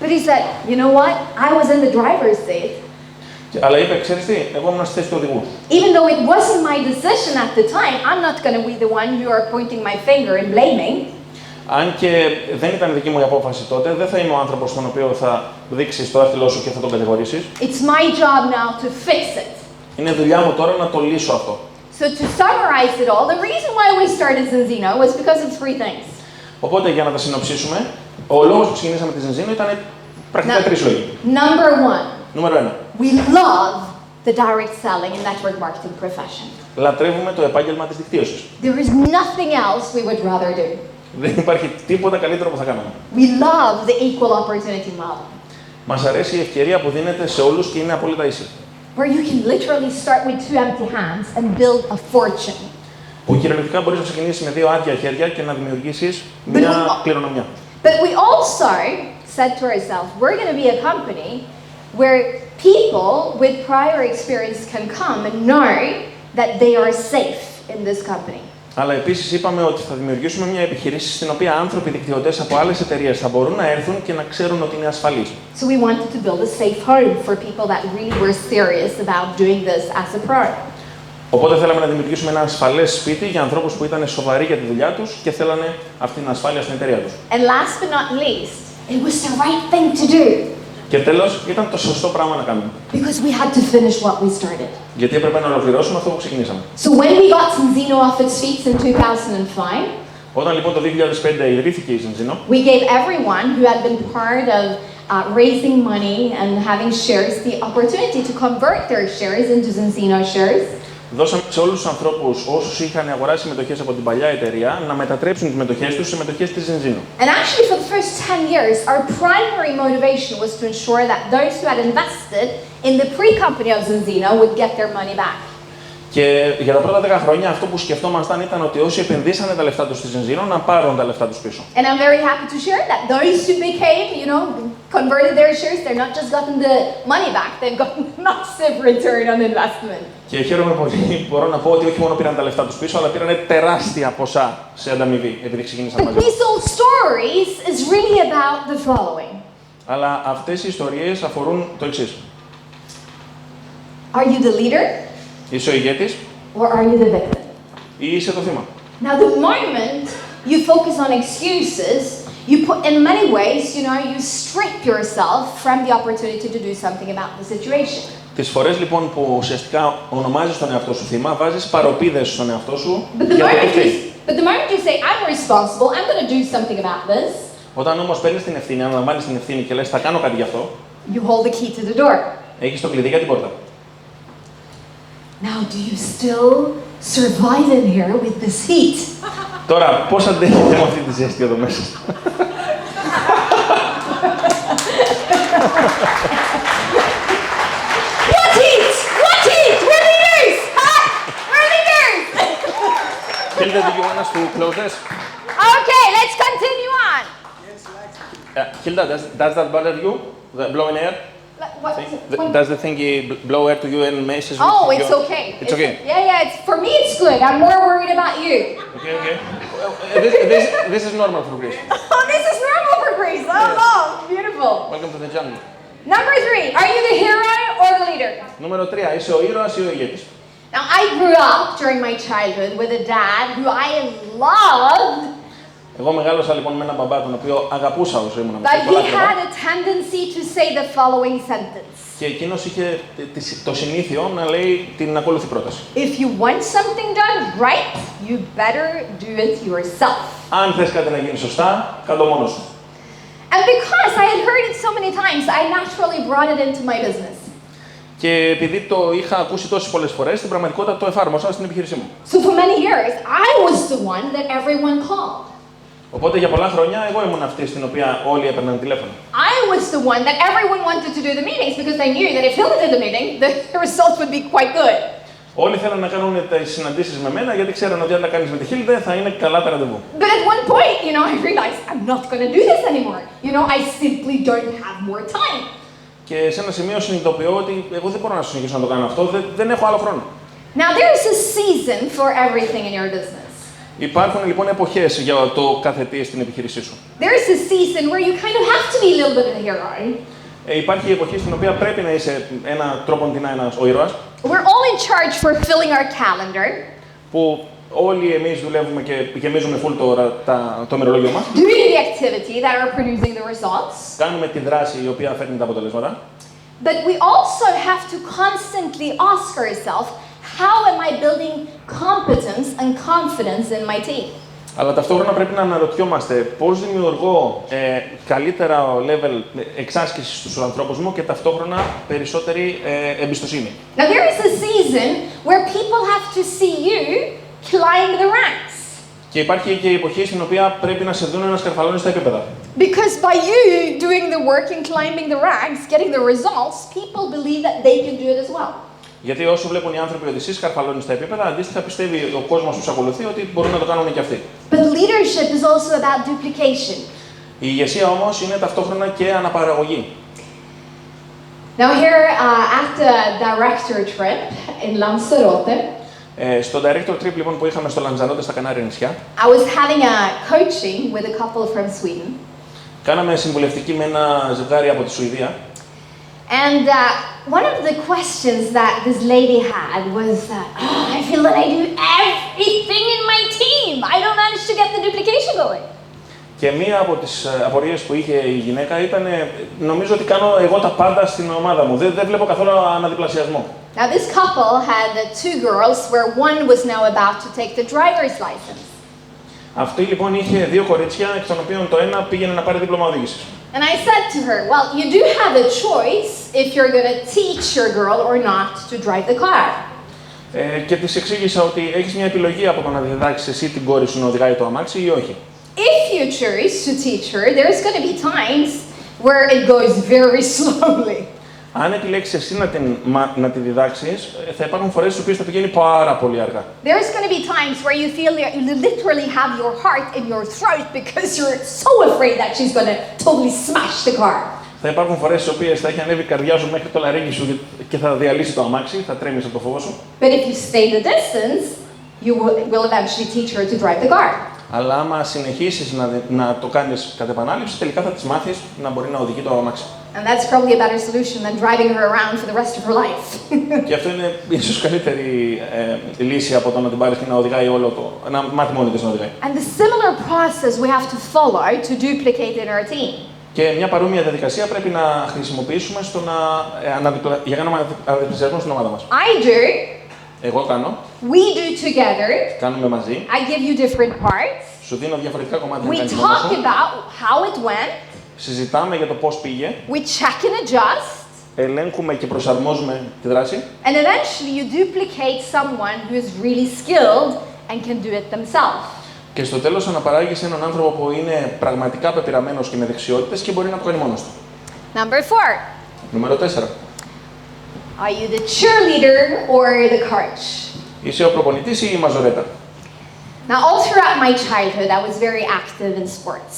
But he said, you know what? I was in the driver's seat. Αλλά είπε, ξέρεις τι, εγώ ήμουν στη θέση του οδηγού. Even though it wasn't my decision at the time, I'm not going to be the one you are pointing my finger and blaming. Αν και δεν ήταν δική μου η απόφαση τότε, δεν θα είμαι ο άνθρωπος στον οποίο θα δείξεις το δάχτυλό σου και θα τον κατηγορήσεις. It's my job now to fix it. Είναι δουλειά μου τώρα να το λύσω αυτό. So to summarize it all, the reason why we started Zinzino was because of three things. Οπότε για να τα συνοψίσουμε, ο λόγος που ξεκινήσαμε τη Zinzino ήταν πρακτικά τρεις λόγοι. Number one. Νούμερο 1. We love the direct selling and network marketing profession. Λατρεύουμε το επάγγελμα της δικτύωσης. There is nothing else we would rather do. Δεν υπάρχει τίποτα καλύτερο που θα κάνουμε. We love the equal opportunity model. Μας αρέσει η ευκαιρία που δίνεται σε όλους και είναι απόλυτα ίση. Where you can literally start with two empty hands and build a fortune. Που κυριολεκτικά μπορείς να ξεκινήσεις με δύο άδεια χέρια και να δημιουργήσεις μια κληρονομιά. But we also said to ourselves, we're going to be a company where people with prior experience can come and know that they are safe in this company. Αλλά επίσης είπαμε ότι θα δημιουργήσουμε μια επιχειρήση στην οποία άνθρωποι δικτυωτές από άλλες εταιρείες θα μπορούν να έρθουν και να ξέρουν ότι είναι ασφαλείς. So we wanted to build a safe home for people that really were serious about doing this as a pro. Οπότε θέλαμε να δημιουργήσουμε ένα ασφαλές σπίτι για ανθρώπους που ήταν σοβαροί για τη δουλειά τους και θέλανε αυτή την ασφάλεια στην εταιρεία τους. And last but not least, it was the right thing to do. Και τέλος, ήταν το σωστό πράγμα να κάνουμε. Because we had to finish what we started. Γιατί έπρεπε να ολοκληρώσουμε αυτό που ξεκινήσαμε. So when we got Zinzino off its feet in 2005, όταν λοιπόν το 2005 ιδρύθηκε η Zinzino, we gave everyone who had been part of raising money and having shares the opportunity to convert their shares into Zinzino shares. Δώσαμε σε όλους τους ανθρώπους, όσους είχαν αγοράσει συμμετοχές από την παλιά εταιρεία, να μετατρέψουν τις μετοχές τους σε μετοχές της Zinzino. And actually for the first 10 years, our primary motivation was to ensure that those who had invested in the pre-company of Zinzino would get their money back. Και για τα πρώτα 10 χρόνια αυτό που σκεφτόμασταν ήταν ότι όσοι επενδύσανε τα λεφτά τους στη Zinzino να πάρουν τα λεφτά τους πίσω. And I'm very happy to share that those who became, converted their shares, they're not just gotten the money back, they've gotten massive return on investment. Και χαίρομαι πολύ που μπορώ να πω ότι όχι μόνο πήραν τα λεφτά τους πίσω, αλλά πήραν τεράστια ποσά σε ανταμοιβή επειδή ξεκίνησαν But μαζί. these old stories is really about the following. Αλλά αυτές οι ιστορίες αφορούν το εξής. Are you the leader? Είσαι ο ηγέτης Or are you the victim? ή είσαι το θύμα. Now, the moment you focus on excuses, you put, in many ways, you strip yourself from the opportunity to do something about the situation. Τις φορές λοιπόν που ουσιαστικά ονομάζεις τον εαυτό σου θύμα, βάζεις παροπίδες στον εαυτό σου But the για το τι moment you say, I'm responsible, I'm going to do something about this, Όταν όμως παίρνεις την ευθύνη, αναλαμβάνεις την ευθύνη και λες θα κάνω κάτι γι' αυτό, you hold the key to the door. έχεις το κλειδί για την πόρτα. Now, do you still survive in here with this heat? Τώρα, πώς αντέχετε με αυτή τη ζέστη εδώ μέσα. What heat? What heat? We're leaders! We're leaders! Hilde, do you want us to close this? Okay, let's continue on. Hilde, does that bother you? The blowing air? Does the thingy blow air to you and messes with Oh, you? it's okay. It's okay? Yeah, for me it's good. I'm more worried about you. Okay. This is normal for Greece. Oh, this is normal for Greece. Oh, beautiful. Welcome to the jungle. Number 3, are you the hero or the leader? Νούμερο 3, είσαι ο ήρωας ή ο ηγέτης. Now, I grew up during my childhood with a dad who I loved, Εγώ μεγάλωσα λοιπόν με έναν μπαμπά τον οποίο αγαπούσα όσο ήμουν μικρός. but he had a tendency to say the following sentence. Και εκείνος είχε το συνήθειο να λέει την ακόλουθη πρόταση. If you want something done right, you better do it yourself. Αν θες κάτι να γίνει σωστά, κάτω μόνος σου. And because I had heard it so many times, I naturally brought it into my business. Και επειδή το είχα ακούσει τόσες πολλές φορές, στην πραγματικότητα το εφάρμοσα στην επιχείρησή μου. So for many years, I was the one that everyone called. Οπότε για πολλά χρόνια εγώ ήμουν αυτή στην οποία όλοι έπαιρναν τηλέφωνο. I was the one that everyone wanted to do the meetings because they knew that if Hilde did the meeting, the results would be quite good. Όλοι θέλουν να κάνουν τις συναντήσεις με μένα γιατί ξέρουν ότι αν τα κάνεις με τη Hilde θα είναι καλά τα ραντεβού. But at one point, I realized I'm not going to do this anymore. I simply don't have more time. Και σε ένα σημείο συνειδητοποιώ ότι εγώ δεν μπορώ να συνεχίσω να το κάνω αυτό, δεν έχω άλλο χρόνο. Now there's a season for everything in your business. Υπάρχουν λοιπόν εποχές για το κάθε τι στην επιχείρησή σου. There's a season where you kind of have to be a little bit of a hero. Υπάρχει η εποχή στην οποία πρέπει να είσαι ένα τρόπον ο ήρωας. We're all in charge for filling our calendar. Που όλοι εμείς δουλεύουμε και γεμίζουμε full το ημερολόγιο μας. Doing the activity that are producing the results. Κάνουμε τη δράση η οποία φέρνει τα αποτελέσματα. But we also have to constantly ask ourselves, how am I building competence and confidence in my team? Αλλά ταυτόχρονα πρέπει να αναρωτιόμαστε πώς δημιουργώ καλύτερα level εξάσκησης στους ανθρώπους μου και ταυτόχρονα περισσότερη εμπιστοσύνη. Now there is a season where people have to see you climb the ranks. Και υπάρχει και η εποχή στην οποία πρέπει να σε δουν να σκαρφαλώνεις τα επίπεδα. Because by you doing the work and climbing the ranks, getting the results, people believe that they can do it as well. Γιατί όσο βλέπουν οι άνθρωποι ότι εσύ σκαρφαλώνεις τα επίπεδα, αντίστοιχα πιστεύει ο κόσμος που σε ακολουθεί ότι μπορούν να το κάνουν και αυτοί. But leadership is also about duplication. Η ηγεσία όμως είναι ταυτόχρονα και αναπαραγωγή. Now here at the director trip in Lanzarote, Στο director trip λοιπόν που είχαμε στο Λανζαρότε στα Κανάρια νησιά, I was having a coaching with a couple from Sweden. Κάναμε συμβουλευτική με ένα ζευγάρι από τη Σουηδία. And one of the questions that this lady had was, I feel that I do everything in my team. I don't manage to get the duplication going. Και μία από τις απορίες που είχε η γυναίκα ήταν νομίζω ότι κάνω εγώ τα πάντα στην ομάδα μου. Δεν βλέπω καθόλου αναδιπλασιασμό. Now this couple had two girls where one was now about to take the driver's license. Αυτή λοιπόν είχε δύο κορίτσια, εκ των οποίων το ένα πήγαινε να πάρει δίπλωμα οδήγησης. And I said to her, well, you do have a choice if you're going to teach your girl or not to drive the car. Και της εξήγησα ότι έχεις μια επιλογή από το να διδάξεις εσύ την κόρη σου να οδηγάει το αμάξι ή όχι. If you choose to teach her, there's going to be times where it goes very slowly. Αν επιλέξεις εσύ να τη διδάξεις, θα υπάρχουν φορές στις οποίες θα πηγαίνει πάρα πολύ αργά. There's going to be times where you feel that you literally have your heart in your throat because you're so afraid that she's going to totally smash the car. Θα υπάρχουν φορές στις οποίες θα έχει ανέβει η καρδιά σου μέχρι το λαρύγγι σου και θα διαλύσει το αμάξι, θα τρέμεις από το φόβο σου. But if you stay the distance, you will eventually teach her to drive the car. Αλλά άμα συνεχίσεις να το κάνεις κατ' επανάληψη, τελικά θα της μάθεις να μπορεί να οδηγεί το αμάξι. And that's probably a better solution than driving her around for the rest of her life. Και αυτό είναι ίσως καλύτερη λύση από το να την πάρεις και να οδηγάει να μάθει μόνη της να οδηγάει. And the similar process we have to follow to duplicate in our team. Και μια παρόμοια διαδικασία πρέπει να χρησιμοποιήσουμε για να κάνουμε αναδιπλασιασμό στην ομάδα μας. I do. Εγώ κάνω. We do together. Κάνουμε μαζί. I give you different parts. Σου δίνω διαφορετικά κομμάτια We να κάνεις μόνος talk σου. about how it went. Συζητάμε για το πώς πήγε. We check and adjust. Ελέγχουμε και προσαρμόζουμε τη δράση. And eventually you duplicate someone who is really skilled and can do it themselves. Και στο τέλος αναπαράγεις έναν άνθρωπο που είναι πραγματικά πεπειραμένος και με δεξιότητες και μπορεί να το κάνει μόνος του. Number 4. Νούμερο 4. Are you the cheerleader or the coach? Είσαι ο προπονητής ή η μαζορέτα? Now, all throughout my childhood, I was very active in sports.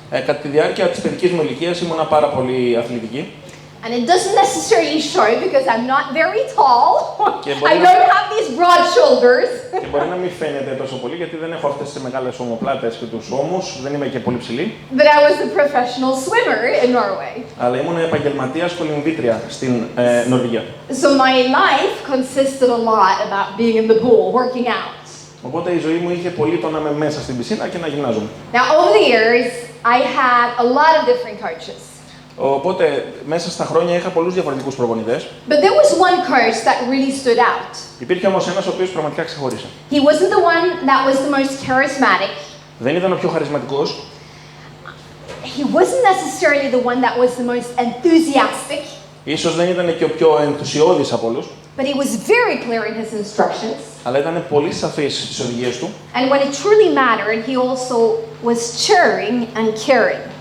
Κατά τη διάρκεια της παιδικής μου ηλικίας ήμουνα πάρα πολύ αθλητική. And it doesn't necessarily show because I'm not very tall. I μπορεί don't have these broad shoulders. Και μπορεί να μην φαίνεται τόσο πολύ γιατί δεν έχω αυτές τις μεγάλες ομοπλάτες και τους ώμους, δεν είμαι και πολύ ψηλή. But I was a professional swimmer in Norway. Αλλά ήμουν επαγγελματίας κολυμβήτρια στην Νορβηγία. So my life consisted a lot about being in the pool, working out. Οπότε η ζωή μου είχε πολύ το να είμαι μέσα στην πισίνα και να γυμνάζομαι. Now over the years, I had a lot of different coaches. Οπότε μέσα στα χρόνια είχα πολλούς διαφορετικούς προπονητές. But there was one coach that really stood out. Υπήρχε όμως ένας ο οποίος πραγματικά ξεχώρισε. He wasn't the one that was the most charismatic. Δεν ήταν ο πιο χαρισματικός. He wasn't necessarily the one that was the most enthusiastic. Ίσως δεν ήταν και ο πιο ενθουσιώδης από όλους. But he was very clear in his instructions. Αλλά ήταν πολύ σαφής στις οδηγίες του. And when it truly mattered, he also was cheering and caring.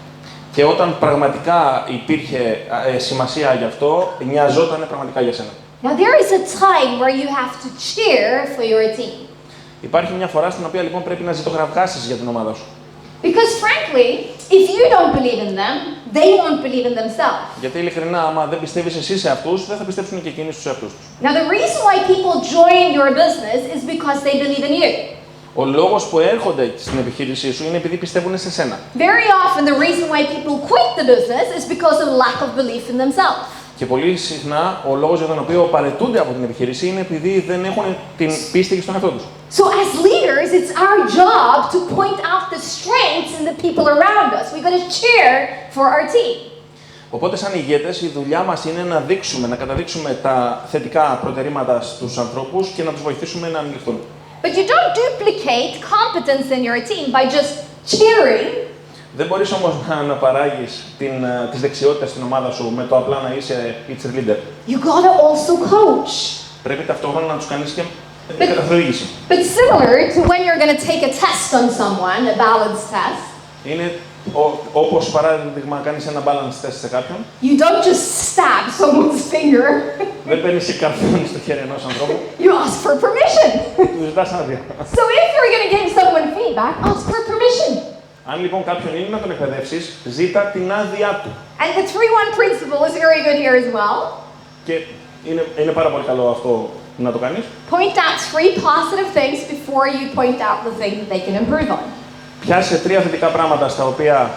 Και όταν πραγματικά υπήρχε σημασία γι' αυτό, νοιαζόταν πραγματικά για σένα. Now there is a time where you have to cheer for your team. Υπάρχει μια φορά στην οποία λοιπόν πρέπει να ζητογραφκάσεις για την ομάδα σου. Because frankly, if you don't believe in them, they won't believe in themselves. Γιατί ειλικρινά, άμα δεν πιστεύεις εσύ σε αυτούς, δεν θα πιστέψουν και εκείνοι στους εαυτούς τους. Now the reason why people join your business is because they believe in you. Ο λόγος που έρχονται στην επιχείρησή σου είναι επειδή πιστεύουν σε σένα. Very often the reason why people quit the business is because of lack of belief in themselves. Και πολύ συχνά ο λόγος για τον οποίο παραιτούνται από την επιχείρηση είναι επειδή δεν έχουν την πίστη στον εαυτό τους. So as leaders, it's our job to point out the strengths in the people around us. We've got to cheer for our team. Οπότε, σαν ηγέτες, η δουλειά μας είναι να δείξουμε, να καταδείξουμε τα θετικά προτερήματα στους ανθρώπους και να τους βοηθήσουμε να ανοιχτούν. But you don't duplicate competence in your team by just cheering. Δεν μπορείς όμως να αναπαράγεις τις δεξιότητες στην ομάδα σου με το απλά να είσαι η cheerleader. You gotta also coach. Πρέπει ταυτόχρονα να τους κάνεις και καθοδήγηση. But similar to when you're going to take a test on someone, a balance test. Είναι όπως παράδειγμα κάνεις ένα balance test σε κάποιον. You don't just stab someone's finger. Δεν παίρνεις η καρφώνη στο χέρι ενός ανθρώπου. You ask for permission. Του ζητάς άδεια. So if you're going to give someone feedback, ask for permission. Αν λοιπόν κάποιον είναι να τον εκπαιδεύσεις, ζήτα την άδειά του. And the 3-1 principle is very good here as well. Και είναι πάρα πολύ καλό αυτό να το κάνεις. Point out 3 positive things before you point out the things that they can improve on. Πιάσε 3 θετικά πράγματα στα οποία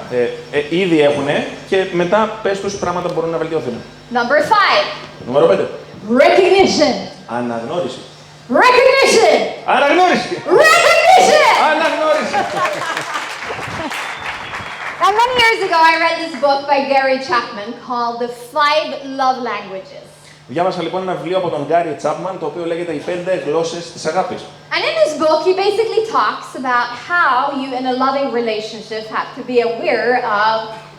ήδη έχουν και μετά πες τους πράγματα που μπορούν να βελτιωθούν. Number 5. Νούμερο 5. Recognition. Αναγνώριση. Recognition. Αναγνώριση. Recognition. Αναγνώριση. Now, many years ago, I read this book by Gary Chapman called The 5 Love Languages. Διάβασα λοιπόν ένα βιβλίο από τον Gary Chapman, το οποίο λέγεται «Οι 5 γλώσσες της αγάπης». And in this book, he basically talks about how you, in a loving relationship, have to be aware of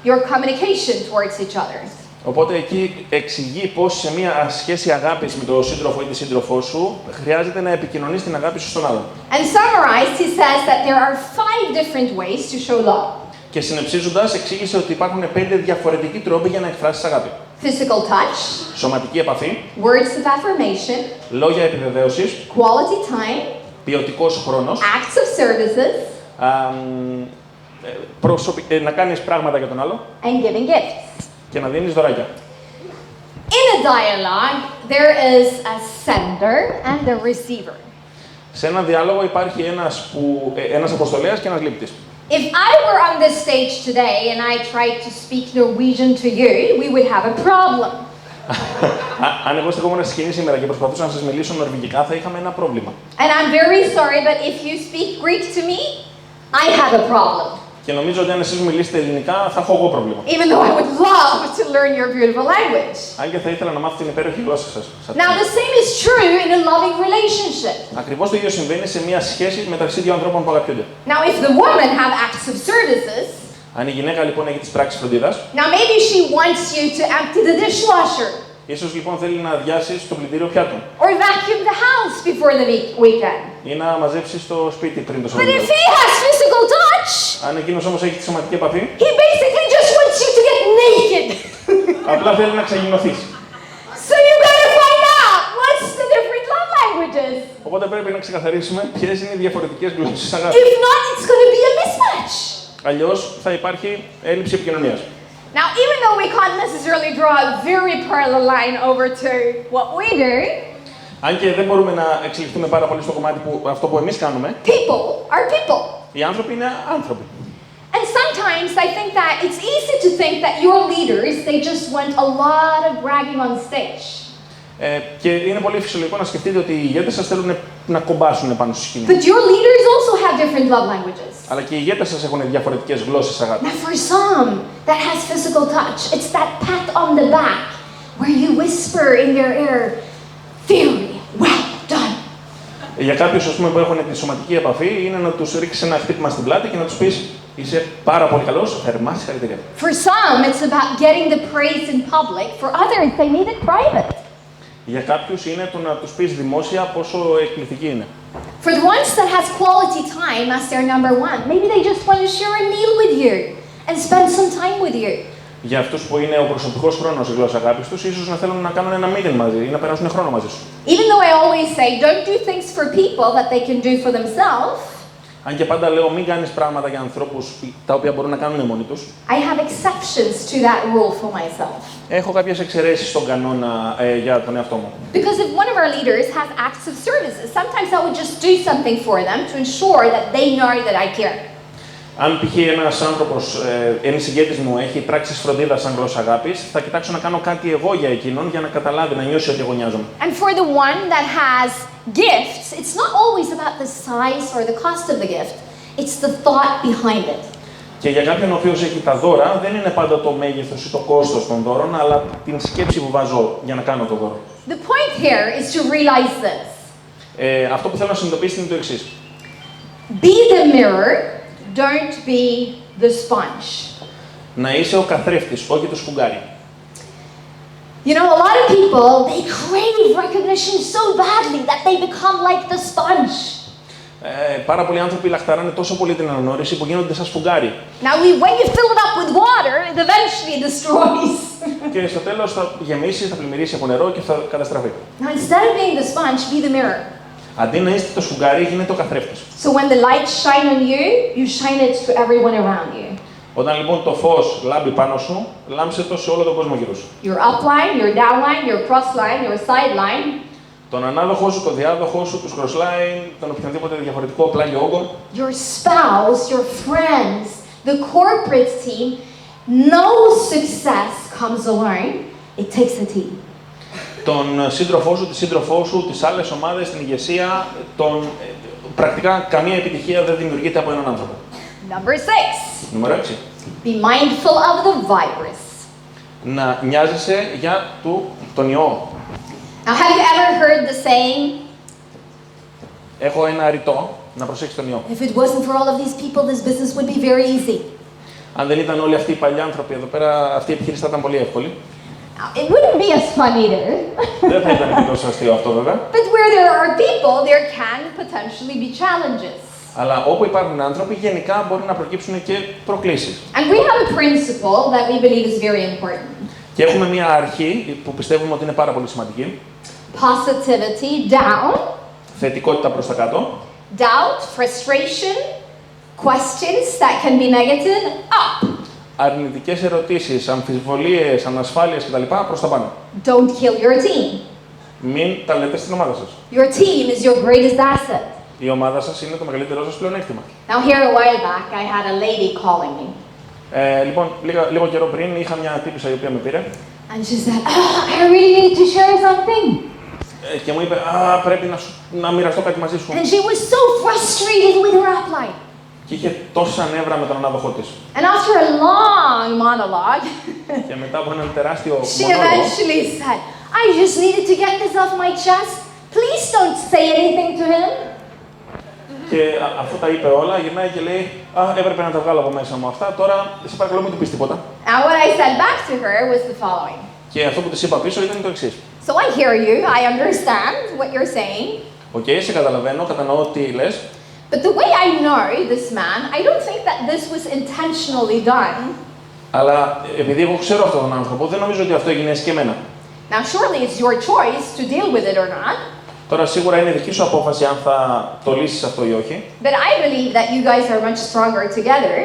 your communication towards each other. Οπότε εκεί εξηγεί πώς σε μια σχέση αγάπης με τον σύντροφο ή τη σύντροφό σου χρειάζεται να επικοινωνείς την αγάπη σου στον άλλον. And summarized, he says that there are 5 different ways to show love. Και συνεψίζοντας, εξήγησε ότι υπάρχουν 5 διαφορετικοί τρόποι για να εκφράσεις αγάπη. Physical touch, Σωματική επαφή, words of affirmation, λόγια επιβεβαίωσης, quality time, ποιοτικός χρόνος, acts of services, να κάνεις πράγματα για τον άλλο and giving gifts. και να δίνεις δωράκια. In a dialogue, there is a sender and a receiver. Σε ένα διάλογο υπάρχει ένας αποστολέας και ένας λήπτης. If I were on this stage today and I tried to speak Norwegian to you, we would have a problem. Αν εγώ στεκόμουν στη σκηνή σήμερα και προσπαθούσα να σας μιλήσω νορβηγικά, θα είχαμε ένα πρόβλημα. And I'm very sorry, but if you speak Greek to me, I have a problem. Και νομίζω ότι αν εσείς μιλήσετε ελληνικά, θα έχω εγώ πρόβλημα. Even though I would love to learn your beautiful language. Αν και θα ήθελα να μάθω την υπέροχη γλώσσα σας. Now, the same is true in a loving relationship. Ακριβώς το ίδιο συμβαίνει σε μια σχέση μεταξύ δύο ανθρώπων που αγαπιούνται. Now, if the woman have acts of services, Αν η γυναίκα λοιπόν έχει τις πράξεις φροντίδας, now maybe she wants you to empty the dishwasher ίσως λοιπόν θέλει να αδειάσεις το πλυντήριο πιάτων or vacuum the house before the weekend. ή να μαζέψεις το σπίτι πριν το But if Σαββατοκύριακο. he has physical touch, Αν εκείνος όμως έχει τη σωματική επαφή, he basically just wants you to get naked. απλά θέλει να ξεγυμνοθείς. So you gotta find out what's the different love languages. Οπότε πρέπει να ξεκαθαρίσουμε ποιες είναι οι διαφορετικές γλώσσες αγάπης. If not, it's gonna be a mismatch. Αλλιώς θα υπάρχει έλλειψη επικοινωνίας. Now, even though we can't necessarily draw a very parallel line over to what we do, αν και δεν μπορούμε να εξελιχθούμε πάρα πολύ στο κομμάτι που αυτό που εμείς κάνουμε, people are people. οι άνθρωποι είναι άνθρωποι. And sometimes I think that it's easy to think that your leaders, they just want a lot of bragging on stage. Και είναι πολύ φυσιολογικό να σκεφτείτε ότι οι ηγέτες σας θέλουν να κομπάσουν πάνω στη σκηνή. But your leaders also have different love languages. Αλλά και οι ηγέτες σας έχουν διαφορετικές γλώσσες αγάπης. Now for some, that has physical touch. It's that pat on the back where you whisper in their ear, very well done. Για κάποιους, ας πούμε, που έχουν τη σωματική επαφή, είναι να τους ρίξεις ένα χτύπημα στην πλάτη και να τους πεις είσαι πάρα πολύ καλός, θερμά συγχαρητήρια. For some, it's about getting the praise in public. For others, they need it private. Για κάποιους είναι το να τους πεις δημόσια πόσο εκπληκτική είναι. For the ones that has quality time as their number one, maybe they just want to share a meal with you and spend some time with you. Για αυτούς που είναι ο προσωπικός χρόνος η γλώσσα αγάπης τους, ίσως να θέλουν να κάνουν ένα meeting μαζί ή να περάσουν χρόνο μαζί σου. Even though I always say, don't do things for people that they can do for themselves. Αν και πάντα λέω μην κάνεις πράγματα για ανθρώπους τα οποία μπορούν να κάνουν μόνοι τους. I have exceptions to that rule for myself. Έχω κάποιες εξαιρέσεις στον κανόνα για τον εαυτό μου. Because if one of our leaders has acts of services, sometimes I would just do something for them to ensure that they know that I care. Αν π.χ. ένας άνθρωπος, ένας ηγέτης μου έχει πράξεις φροντίδας σαν γλώσσα αγάπης, θα κοιτάξω να κάνω κάτι εγώ για εκείνον για να καταλάβει, να νιώσει ότι εγώ νοιάζομαι. And for the one that has gifts, it's not always about the size or the cost of the gift. It's the thought behind it. Και για κάποιον ο οποίος έχει τα δώρα, δεν είναι πάντα το μέγεθος ή το κόστος των δώρων, αλλά την σκέψη που βάζω για να κάνω το δώρο. The point here is to realize this. Αυτό που θέλω να συνειδητοποιήσετε είναι το εξής. Be the mirror, don't be the sponge. Να είσαι ο καθρέφτης, όχι το σφουγγάρι. You know, a lot of people, they crave recognition so badly that they become like the sponge. Πάρα πολλοί άνθρωποι λαχταράνε τόσο πολύ την αναγνώριση που γίνονται σαν σφουγγάρι. Now, when you fill it up with water, it eventually destroys. Και στο τέλος θα γεμίσει, θα πλημμυρίσει από νερό και θα καταστραφεί. Now, instead of being the sponge, be the mirror. Αντί να είστε το σφουγγάρι, γίνετε ο καθρέφτης. So when the lights shine on you, you shine it to everyone around you. Όταν λοιπόν το φως λάμπει πάνω σου, λάμψε το σε όλο τον κόσμο γύρω σου. Your upline, your downline, your crossline, your sideline. Τον ανάδοχό σου, τον διάδοχό σου, τους crossline, τον οποιονδήποτε διαφορετικό πλάγιο όγκο. Your spouse, your friends, the corporate team. No success comes alone. It takes a team. Τον σύντροφό σου, τη σύντροφό σου, τις άλλες ομάδες, την ηγεσία, πρακτικά καμία επιτυχία δεν δημιουργείται από έναν άνθρωπο. Number 6. Νούμερο 6. Be mindful of the virus. Να νοιάζεσαι για τον ιό. Now, have you ever heard the saying? Έχω ένα ρητό, να προσέξεις τον ιό. If it wasn't for all of these people, this business would be very easy. Αν δεν ήταν όλοι αυτοί οι παλιοί άνθρωποι εδώ πέρα, αυτή η επιχείρηση θα ήταν πολύ εύκολη. Now, it wouldn't be as fun either. Δεν θα ήταν και τόσο αστείο αυτό βέβαια. But where there are people, there can potentially be challenges. Αλλά όπου υπάρχουν άνθρωποι, γενικά μπορεί να προκύψουν και προκλήσεις. And we have a principle that we believe is very important. Και έχουμε μια αρχή που πιστεύουμε ότι είναι πάρα πολύ σημαντική. Positivity down. Θετικότητα προς τα κάτω. Doubt, frustration, questions that can be negative, up. Αρνητικές ερωτήσεις, αμφιβολίες, ανασφάλειες κτλ. Προς τα πάνω. Don't kill your team. Μην τα λέτε στην ομάδα σας. Your team is your greatest asset. Η ομάδα σας είναι το μεγαλύτερό σας πλεονέκτημα. Now here a while back, I had a lady calling me. Λοιπόν, λίγο καιρό πριν είχα μια τύπισσα η οποία με πήρε. And she said, I really need to share something. Και μου είπε, πρέπει να μοιραστώ κάτι μαζί σου. And she was so frustrated with her upline. Και είχε τόσα νεύρα με τον ανάδοχό της. And after a long monologue, και μετά από έναν τεράστιο she μονόλογο, eventually said, I just needed to get this off my chest. Please don't say anything to him. Και αφού τα είπε όλα, γυρνάει και λέει, έπρεπε να τα βγάλω από μέσα μου αυτά, τώρα σε παρακαλώ μην του πεις τίποτα. And what I said back to her was the following. Και αυτό που της είπα πίσω ήταν το εξής. So I hear you, I understand what you're saying. Οκ, σε καταλαβαίνω, κατανοώ τι λες. But the way I know this man, I don't think that this was intentionally done. Αλλά επειδή εγώ ξέρω αυτόν τον άνθρωπο, δεν νομίζω ότι αυτό έγινε εσκεμμένα. Now surely it's your choice to deal with it or not. Τώρα σίγουρα είναι δική σου απόφαση αν θα το λύσεις αυτό ή όχι. But I believe that you guys are much stronger together.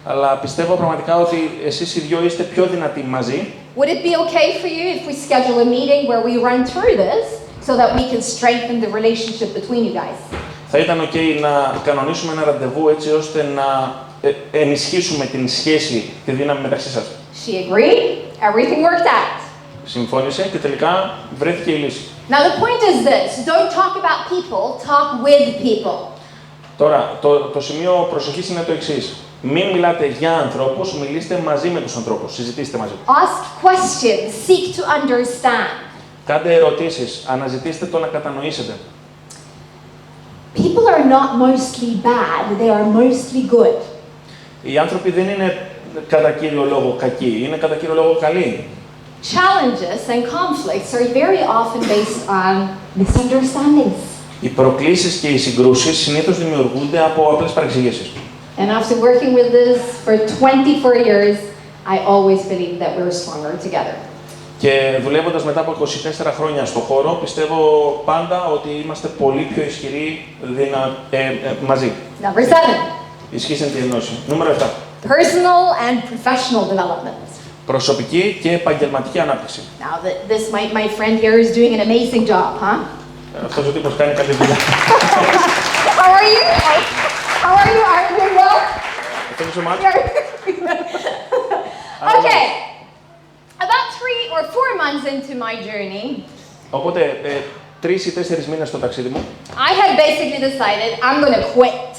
αλλά πιστεύω πραγματικά ότι εσείς οι δυο είστε πιο δυνατοί μαζί. Would it be okay for you if we schedule a meeting where we run through this so that we can strengthen the relationship between you guys? Θα ήταν ok να κανονίσουμε ένα ραντεβού έτσι ώστε να ενισχύσουμε την σχέση, τη δύναμη μεταξύ σας. She agreed. Everything worked out. Συμφώνησε και τελικά βρέθηκε η λύση. Now the point is this, don't talk about people, talk with people. Τώρα, το σημείο προσοχής είναι το εξής. Μην μιλάτε για ανθρώπους, μιλήστε μαζί με τους ανθρώπους, συζητήστε μαζί. Ask questions, seek to understand. Κάντε ερωτήσεις, αναζητήστε το να κατανοήσετε. People are not mostly bad, they are mostly good. Οι άνθρωποι δεν είναι κατά κύριο λόγο κακοί, είναι κατά κύριο λόγο καλοί. Challenges and conflicts are very often based on misunderstandings. Οι προκλήσεις και οι συγκρούσεις συνήθως δημιουργούνται από απλές παρεξηγήσεις. And after working with this for 24 years, I always believe that we're stronger together. Και δουλεύοντας μετά από 24 χρόνια στο χώρο, πιστεύω πάντα ότι είμαστε πολύ πιο ισχυροί μαζί. Number 7. Ισχύς εν τη ενώση. Νούμερο 7. Personal and professional development. Προσωπική και επαγγελματική ανάπτυξη. Now, my friend here is doing an amazing job, huh? Αυτός ο τύπος κάνει καλή δουλειά. How are you? How are you? Are you doing well? Thank you so much. Okay. About 3 or 4 months into my journey, Οπότε, 3 ή 4 μήνες στο ταξίδι μου, I had basically decided I'm going to quit.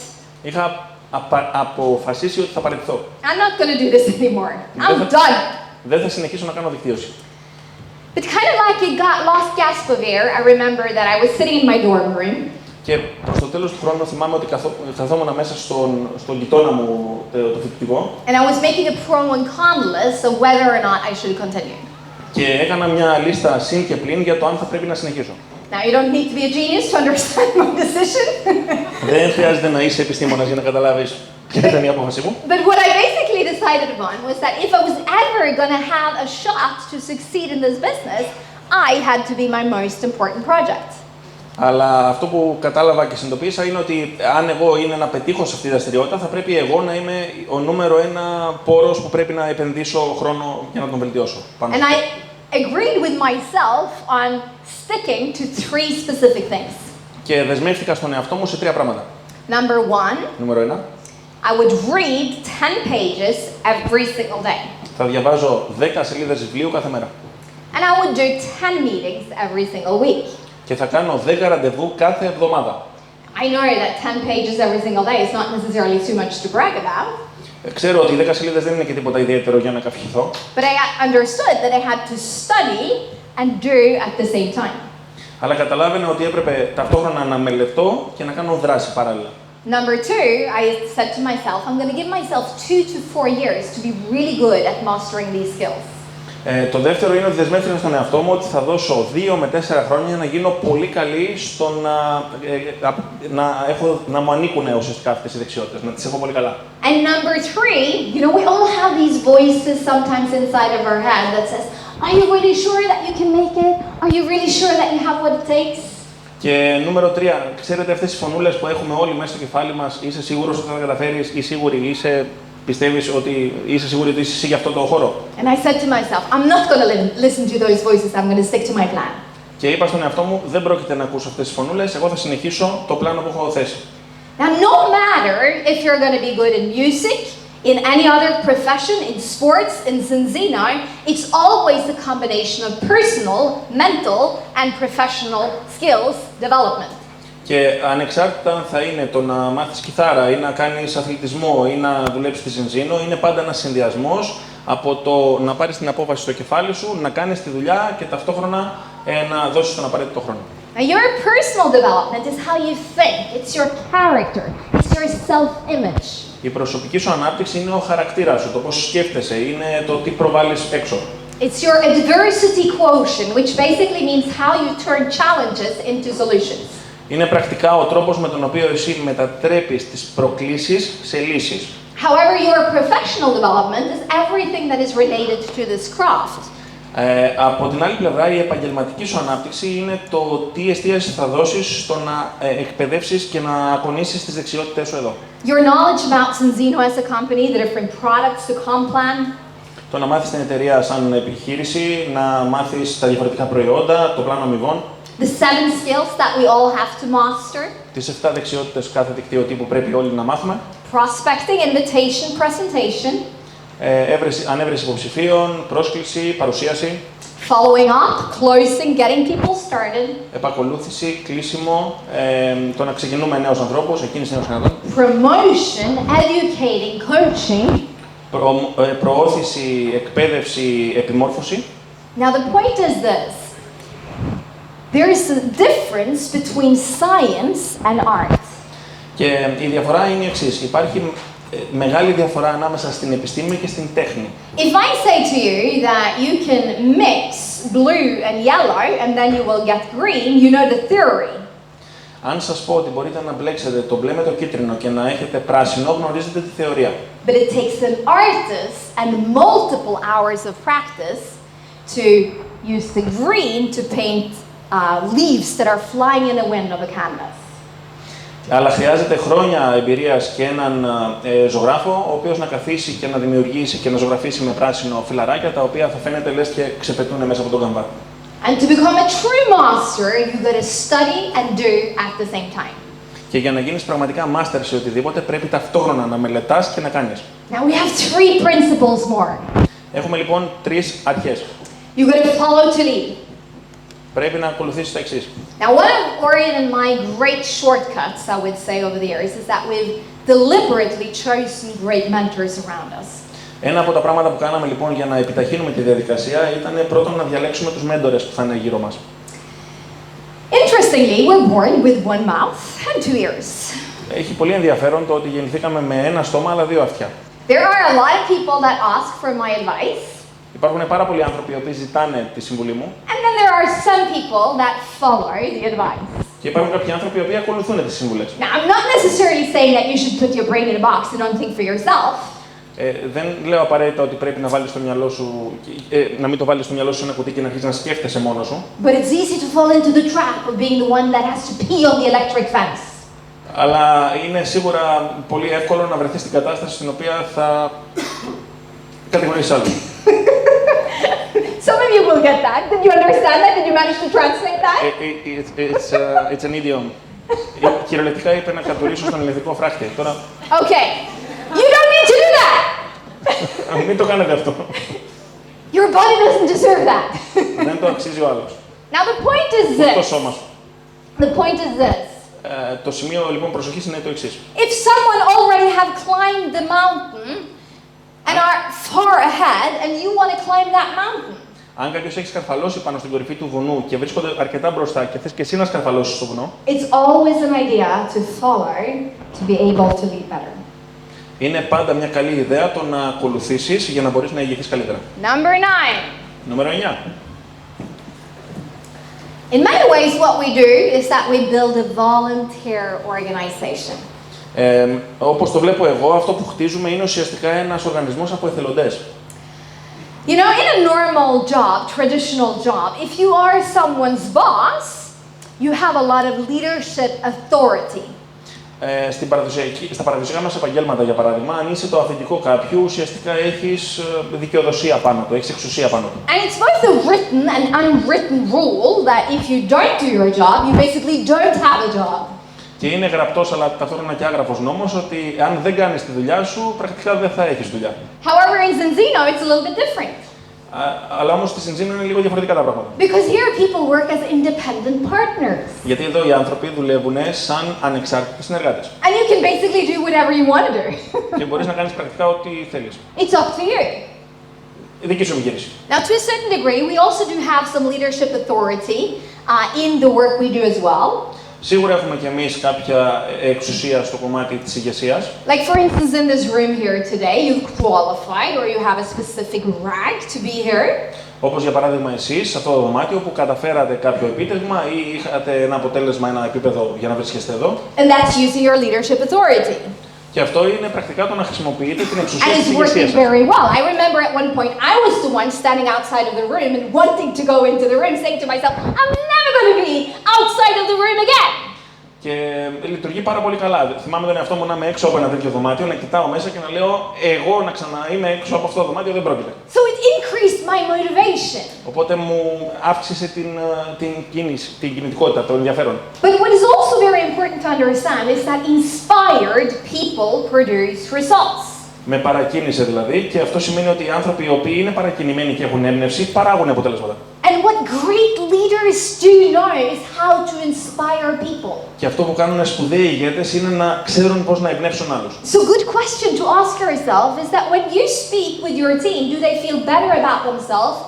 είχα αποφασίσει ότι θα παραιτηθώ. I'm not going to do this anymore. I'm done. Δεν θα συνεχίσω να κάνω δικτύωση. But kind of like it got lost gasp of air, I remember that I was sitting in my dorm room. Και προς το τέλος του χρόνου θυμάμαι ότι καθόμουν μέσα στον γειτόνα μου το φοιτητικό. And I was making a pro and con list of whether or not I should continue. Και έκανα μια λίστα συν και πλην για το αν θα πρέπει να συνεχίσω. Now you don't need to be a genius to understand my decision. Δεν χρειάζεται να είσαι επιστήμονας για να καταλάβεις ποια ήταν η απόφαση μου. But what I basically decided upon was that if I was ever going to have a shot to succeed in this business, I had to be my most important project. Αλλά αυτό που κατάλαβα και συνειδητοποίησα είναι ότι αν εγώ είναι να πετύχω σε αυτή τη δραστηριότητα, θα πρέπει εγώ να είμαι ο νούμερο 1 πόρος που πρέπει να επενδύσω χρόνο για να τον βελτιώσω. And I agreed with myself on sticking to 3 specific things. Και δεσμεύτηκα στον εαυτό μου σε 3 πράγματα. Number 1, Νούμερο 1. I would read 10 pages every single day. Θα διαβάζω 10 σελίδες βιβλίου κάθε μέρα. And I would do 10 meetings every single week. Και θα κάνω 10 ραντεβού κάθε εβδομάδα. I know that 10 pages every single day is not necessarily too much to brag about. Ξέρω ότι 10 σελίδες δεν είναι και τίποτα ιδιαίτερο για να καυχηθώ. But I understood that I had to study and do at the same time. Αλλά καταλάβαινα ότι έπρεπε ταυτόχρονα να μελετώ και να κάνω δράση παράλληλα. Number 2, I said to myself, I'm going to give myself 2 to 4 years to be really good at mastering these skills. Το δεύτερο είναι ότι δεσμεύτηκα στον εαυτό μου ότι θα δώσω 2 με 4 χρόνια να γίνω πολύ καλή στο να μου ανήκουν ουσιαστικά αυτές οι δεξιότητες, να τις έχω πολύ καλά. And number 3, you know, we all have these voices sometimes inside of our head that says, are you really sure that you can make it? Are you really sure that you have what it takes? Και νούμερο 3, ξέρετε αυτές τις φωνούλες που έχουμε όλοι μέσα στο κεφάλι μας, είσαι σίγουρος ότι θα τα καταφέρεις ή σίγουρη, πιστεύεις ότι είσαι σίγουρη ότι είσαι εσύ για αυτό το χώρο. And I said to myself, I'm not going to listen to those voices, I'm going to stick to my plan. Και είπα στον εαυτό μου, δεν πρόκειται να ακούσω αυτές τις φωνούλες, εγώ θα συνεχίσω το πλάνο που έχω θέσει. Now, no matter if you're going to be good in music, in any other profession, in sports, in Zinzino, it's always a combination of personal, mental, and professional skills development. Και ανεξάρτητα θα είναι το να μάθεις κιθάρα ή να κάνεις αθλητισμό ή να δουλέψεις στη Zinzino, είναι πάντα ένας συνδυασμός από το να πάρεις την απόφαση στο κεφάλι σου, να κάνεις τη δουλειά και ταυτόχρονα να δώσεις τον απαραίτητο χρόνο. Now, your personal development is how you think. It's your character. It's your self-image. Η προσωπική σου ανάπτυξη είναι ο χαρακτήρας σου, το πώς σκέφτεσαι, είναι το τι προβάλλεις έξω. It's your adversity quotient, which basically means how you turn challenges into solutions. Είναι πρακτικά ο τρόπος με τον οποίο εσύ μετατρέπεις τις προκλήσεις σε λύσεις. However, your professional development is everything that is related to this craft. Από την άλλη πλευρά, η επαγγελματική σου ανάπτυξη είναι το τι εστίαση θα δώσεις στο να εκπαιδεύσεις και να ακονίσεις τις δεξιότητες σου εδώ. Your knowledge about Senzino as a company, the different products to Complan. Το να μάθεις την εταιρεία σαν επιχείρηση, να μάθεις τα διαφορετικά προϊόντα, το πλάνο αμοιβών. The 7 skills that we all have to master. Τις 7 δεξιότητες κάθε δικτύωτη που πρέπει όλοι να μάθουμε. Prospecting, invitation, presentation. Ανέβρεση υποψηφίων, πρόσκληση, παρουσίαση. Following up, closing, getting people started. Επακολούθηση, κλείσιμο, το να ξεκινούμε νέους ανθρώπους, εκκίνηση νέων συναντών. Promotion, educating, coaching. Προώθηση, εκπαίδευση, επιμόρφωση. Now the point is this. There is a difference between science and art. Και η διαφορά είναι η εξής. Υπάρχει μεγάλη διαφορά ανάμεσα στην επιστήμη και στην τέχνη. If I say to you that you can mix blue and yellow and then you will get green, you know the theory. Αν σας πω ότι μπορείτε να μπλέξετε το μπλε με το κίτρινο και να έχετε πράσινο, γνωρίζετε τη θεωρία. But it takes an artist and multiple hours of practice to use the green to paint leaves that are flying in the wind of a canvas. Αλλά χρειάζεται χρόνια εμπειρίας και έναν ζωγράφο, ο οποίος να καθίσει και να δημιουργήσει και να ζωγραφίσει με πράσινο φιλαράκια, τα οποία θα φαίνεται λες και ξεπετούν μέσα από τον καμβά. And to become a true master, you got to study and do at the same time. Και για να γίνεις πραγματικά master σε οτιδήποτε, πρέπει ταυτόχρονα να μελετάς και να κάνεις. Now we have 3 principles more. Έχουμε λοιπόν 3 αρχές. You got to follow to lead. Πρέπει να ακολουθήσεις τα εξής. Now, one of Orion and my great shortcuts, I would say, over the years, is that we've deliberately chosen great mentors around us. Ένα από τα πράγματα που κάναμε λοιπόν για να επιταχύνουμε τη διαδικασία ήταν πρώτον να διαλέξουμε τους μέντορες που θα είναι γύρω μας. Interestingly, we're born with one mouth and 2 ears. Έχει πολύ ενδιαφέρον το ότι γεννηθήκαμε με ένα στόμα αλλά 2 αυτιά. There are a lot of people that ask for my advice. Υπάρχουν πάρα πολλοί άνθρωποι οι οποίοι ζητάνε τη συμβουλή μου. And then there are some people that follow the advice. Και υπάρχουν κάποιοι άνθρωποι οι οποίοι ακολουθούν τις συμβουλές. Now, I'm not necessarily saying that you should put your brain in a box and don't think for yourself. Δεν λέω απαραίτητα ότι πρέπει να βάλεις στο μυαλό σου, να μην το βάλεις στο μυαλό σου σε ένα κουτί και να αρχίσεις να σκέφτεσαι μόνος σου. But it's easy to fall into the trap of being the one that has to pee on the electric fence. Αλλά είναι σίγουρα πολύ εύκολο να βρεθείς στην κατάσταση στην οποία θα κατηγορήσεις άλλους. Some of you will get that. Did you understand that? Did you manage to translate that? It's an idiom. Κυριολεκτικά είπε να κατουρίσω στον ηλεκτρικό φράχτη. Τώρα... Okay. You don't need to do that! Μην το κάνετε αυτό. Your body doesn't deserve that. Δεν το αξίζει ο άλλος. Now the point is Το this. σώμα σου. The point is this. Το σημείο λοιπόν προσοχής είναι το εξής. If someone already have climbed the mountain and are far ahead and you want to climb that mountain. Αν κάποιος έχει σκαρφαλώσει πάνω στην κορυφή του βουνού και βρίσκονται αρκετά μπροστά και θες και εσύ να σκαρφαλώσεις στο βουνό, It's always an idea to follow to be able to lead better. είναι πάντα μια καλή ιδέα το να ακολουθήσεις για να μπορείς να ηγηθείς καλύτερα. Number 9. Νούμερο 9. In many ways, what we do is that we build a volunteer organization. Όπως το βλέπω εγώ, αυτό που χτίζουμε είναι ουσιαστικά ένας οργανισμός από εθελοντές. You know, in a normal job, traditional job, if you are someone's boss, you have a lot of leadership authority. Στα παραδοσιακά μας επαγγέλματα, για παράδειγμα, αν είσαι το αφεντικό κάποιου, ουσιαστικά έχεις δικαιοδοσία πάνω του, έχεις εξουσία πάνω του. And it's both a written and unwritten rule that if you don't do your job, you basically don't have a job. Και είναι γραπτός αλλά ταυτόχρονα και άγραφος νόμος ότι αν δεν κάνεις τη δουλειά σου, πρακτικά δεν θα έχεις δουλειά. However, in Senzino, it's a little bit different. Αλλά όμως στη Senzino είναι λίγο διαφορετικά τα πράγματα. Because here people work as independent partners. Γιατί εδώ οι άνθρωποι δουλεύουν σαν ανεξάρτητοι συνεργάτες. And you can basically do whatever you want to do. Και μπορείς να κάνεις πρακτικά ό,τι θέλεις. It's up to you. Δική σου επιχείρηση. Now, to a certain degree, we also do have some leadership authority in the work we do as well. Σίγουρα έχουμε κι εμείς κάποια εξουσία στο κομμάτι της ηγεσίας. Like for instance, in this room here today, you've qualified or you have a specific rank to be here. Όπως για παράδειγμα εσείς, σε αυτό το δωμάτιο που καταφέρατε κάποιο επίτευγμα ή είχατε ένα αποτέλεσμα, ένα επίπεδο για να βρίσκεστε εδώ. And that's using your leadership authority. Και αυτό είναι πρακτικά το να χρησιμοποιείτε την εξουσία And της it's ηγεσίας working σας. very well. I remember at one point I was the one standing outside of the room and wanting to go into the room, saying to myself, I'm never going to be outside of the room again. Και λειτουργεί πάρα πολύ καλά. Θυμάμαι τον εαυτό μου να είμαι έξω από ένα τέτοιο δωμάτιο, να κοιτάω μέσα και να λέω: εγώ να ξαναείμαι έξω από αυτό το δωμάτιο δεν πρόκειται. So it increased my motivation. Οπότε μου αύξησε την κινητικότητα, το ενδιαφέρον. But what is also very important to understand is that inspired people produce results. Με παρακίνησε δηλαδή, και αυτό σημαίνει ότι οι άνθρωποι οι οποίοι είναι παρακινημένοι και έχουν έμπνευση παράγουν αποτελέσματα. And what great leaders do know is how to inspire people. Και αυτό που κάνουν σπουδαίοι ηγέτες είναι να ξέρουν πώς να εμπνεύσουν άλλους. So good question to ask yourself is that when you speak with your team, do they feel better about themselves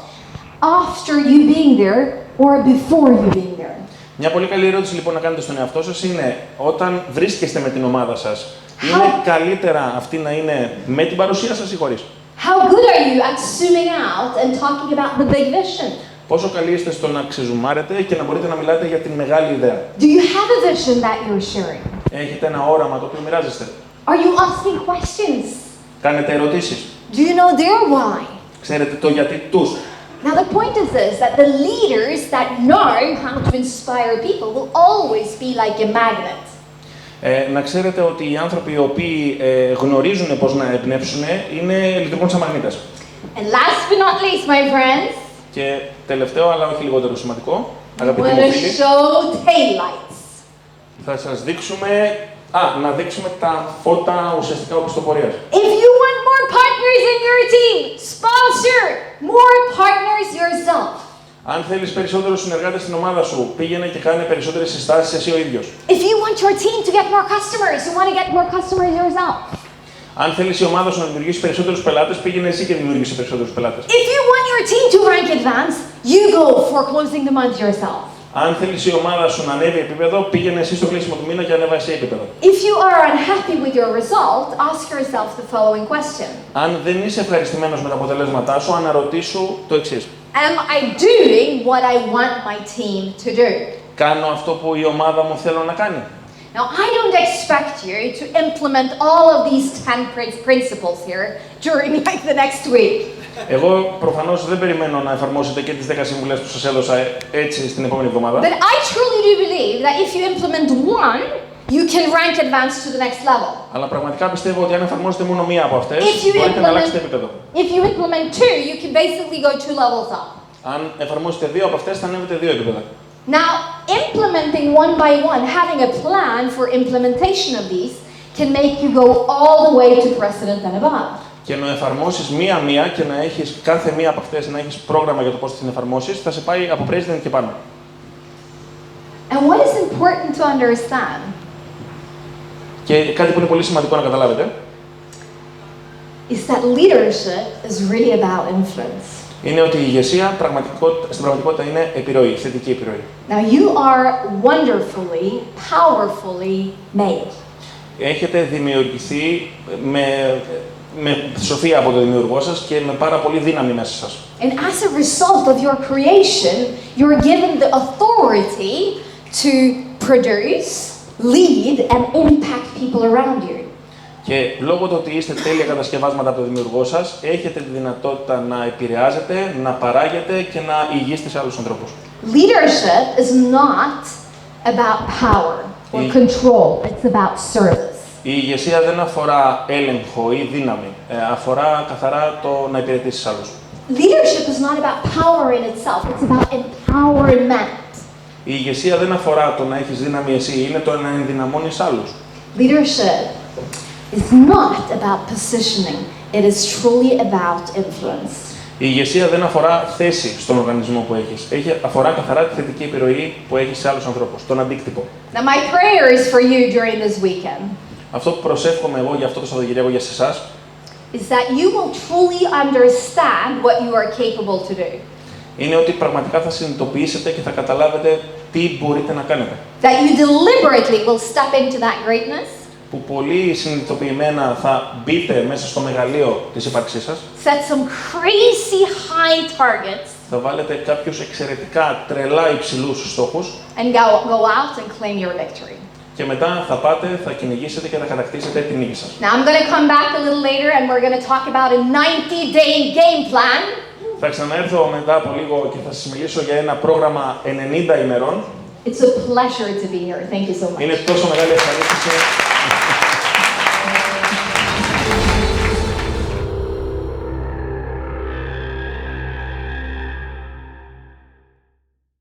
after you being there or before you being there? Μια πολύ καλή ερώτηση λοιπόν να κάνετε στον εαυτό σας είναι, όταν βρίσκεστε με την ομάδα σας, είναι καλύτερα αυτή να είναι με την παρουσία σας ή χωρίς? How good are you at zooming out and talking about the big vision? Πόσο καλοί είστε στο να ξεζουμάρετε και να μπορείτε να μιλάτε για την μεγάλη ιδέα? Do you have a vision that you're sharing? Έχετε ένα όραμα το οποίο μοιράζεστε? Are you asking questions? Κάνετε ερωτήσεις? Do you know their why? Ξέρετε το γιατί τους? Now the point is this, that the leaders that know how to inspire people will always be like a magnet. Να ξέρετε ότι οι άνθρωποι οι οποίοι γνωρίζουν πώς να εμπνεύσουν λειτουργούν σαν μαγνήτες. And last but not least, my friends, Και τελευταίο, αλλά όχι λιγότερο σημαντικό, we're αγαπητοί μου going to φίλοι, show taillights. θα σας δείξουμε, να δείξουμε τα φώτα ουσιαστικά οπισθοπορίας. If you want more partners in your team, sponsor more partners yourself. Αν θέλεις περισσότερους συνεργάτες στην ομάδα σου, πήγαινε και κάνε περισσότερες συστάσεις εσύ ο ίδιος. If you want your team to get more customers, you want to get more customers yourself. Αν θέλεις η ομάδα σου να δημιουργήσει περισσότερους πελάτες, πήγαινε εσύ και δημιουργήσει περισσότερους πελάτες. If you want your team to rank advanced, you go for closing the month yourself. Αν θέλεις η ομάδα σου να ανέβει επίπεδο, πήγαινε εσύ στο κλείσιμο του μήνα και ανέβα εσύ επίπεδο. If you are unhappy with your result, ask yourself the following question. Αν δεν είσαι ευχαριστημένος με τα αποτελέσματά σου, αναρωτήσου το εξής. Am I doing what I want my team to do? Κάνω αυτό που η ομάδα μου θέλω να κάνει? Now, I don't expect you to implement all of these 10 principles here during like the next week. Εγώ προφανώς δεν περιμένω να εφαρμόσετε και τις 10 συμβουλές που σας έδωσα έτσι στην επόμενη εβδομάδα. But I truly do believe that if you implement one, you can rank advance to the next level. Αλλά πραγματικά πιστεύω ότι αν εφαρμόσετε μόνο μία από αυτές, If you μπορείτε να αλλάξετε implement, επίπεδο. if you implement two, you can basically go 2 levels up. Αν εφαρμόσετε δύο από αυτές, θα ανέβετε 2 επίπεδα. Now, implementing one by one, having a plan for implementation of these, can make you go all the way to president and above. Και να εφαρμόσεις μία-μία και να έχεις κάθε μία από αυτές να έχεις πρόγραμμα για το πώς θα την εφαρμόσεις, θα σε πάει από president και πάνω. And what is important to understand Και κάτι που είναι πολύ σημαντικό να καταλάβετε, is that leadership is really about influence. είναι ότι η ηγεσία στην πραγματικότητα είναι επιρροή, θετική επιρροή. Now, you are wonderfully, powerfully made. Έχετε δημιουργηθεί με σοφία από τον δημιουργό σας και με πάρα πολύ δύναμη μέσα σας. And as a result of your creation, you're given the authority to produce, lead, and impact people around you. Και λόγω του ότι είστε τέλεια κατασκευάσματα από τον δημιουργό σας, έχετε τη δυνατότητα να επηρεάζετε, να παράγετε και να ηγείστε σε άλλους ανθρώπους. Leadership is not about power or control, it's about service. Η ηγεσία δεν αφορά έλεγχο ή δύναμη. Αφορά καθαρά το να υπηρετήσεις άλλους. Leadership is not about power in itself, it's about empowerment. Η ηγεσία δεν αφορά το να έχεις δύναμη εσύ, είναι το να ενδυναμώνεις άλλους. Leadership is not about positioning, it is truly about influence. Η ηγεσία δεν αφορά θέση στον οργανισμό που έχεις. Αφορά καθαρά τη θετική επιρροή που έχεις σε άλλους ανθρώπους, τον αντίκτυπο. Now my prayer is for you during this weekend Αυτό που προσεύχομαι εγώ για αυτό το Σαββατοκύριακο για εσάς is that you will truly understand what you are capable to do. είναι ότι πραγματικά θα συνειδητοποιήσετε και θα καταλάβετε τι μπορείτε να κάνετε. That you deliberately will step into that greatness, Που πολύ συνειδητοποιημένα θα μπείτε μέσα στο μεγαλείο της ύπαρξής σας. set some crazy high targets, Θα βάλετε κάποιους εξαιρετικά τρελά υψηλούς στόχους and go out and claim your victory. και μετά θα πάτε, θα κυνηγήσετε και θα κατακτήσετε την νίκη σας. Now I'm going to come back a little later and we're going to talk about a 90-day game plan. Θα ξαναέρθω μετά από λίγο και θα σας μιλήσω για ένα πρόγραμμα 90 ημερών. It's a pleasure to be here. Thank you so much. Είναι τόσο μεγάλη ευχαρίστηση.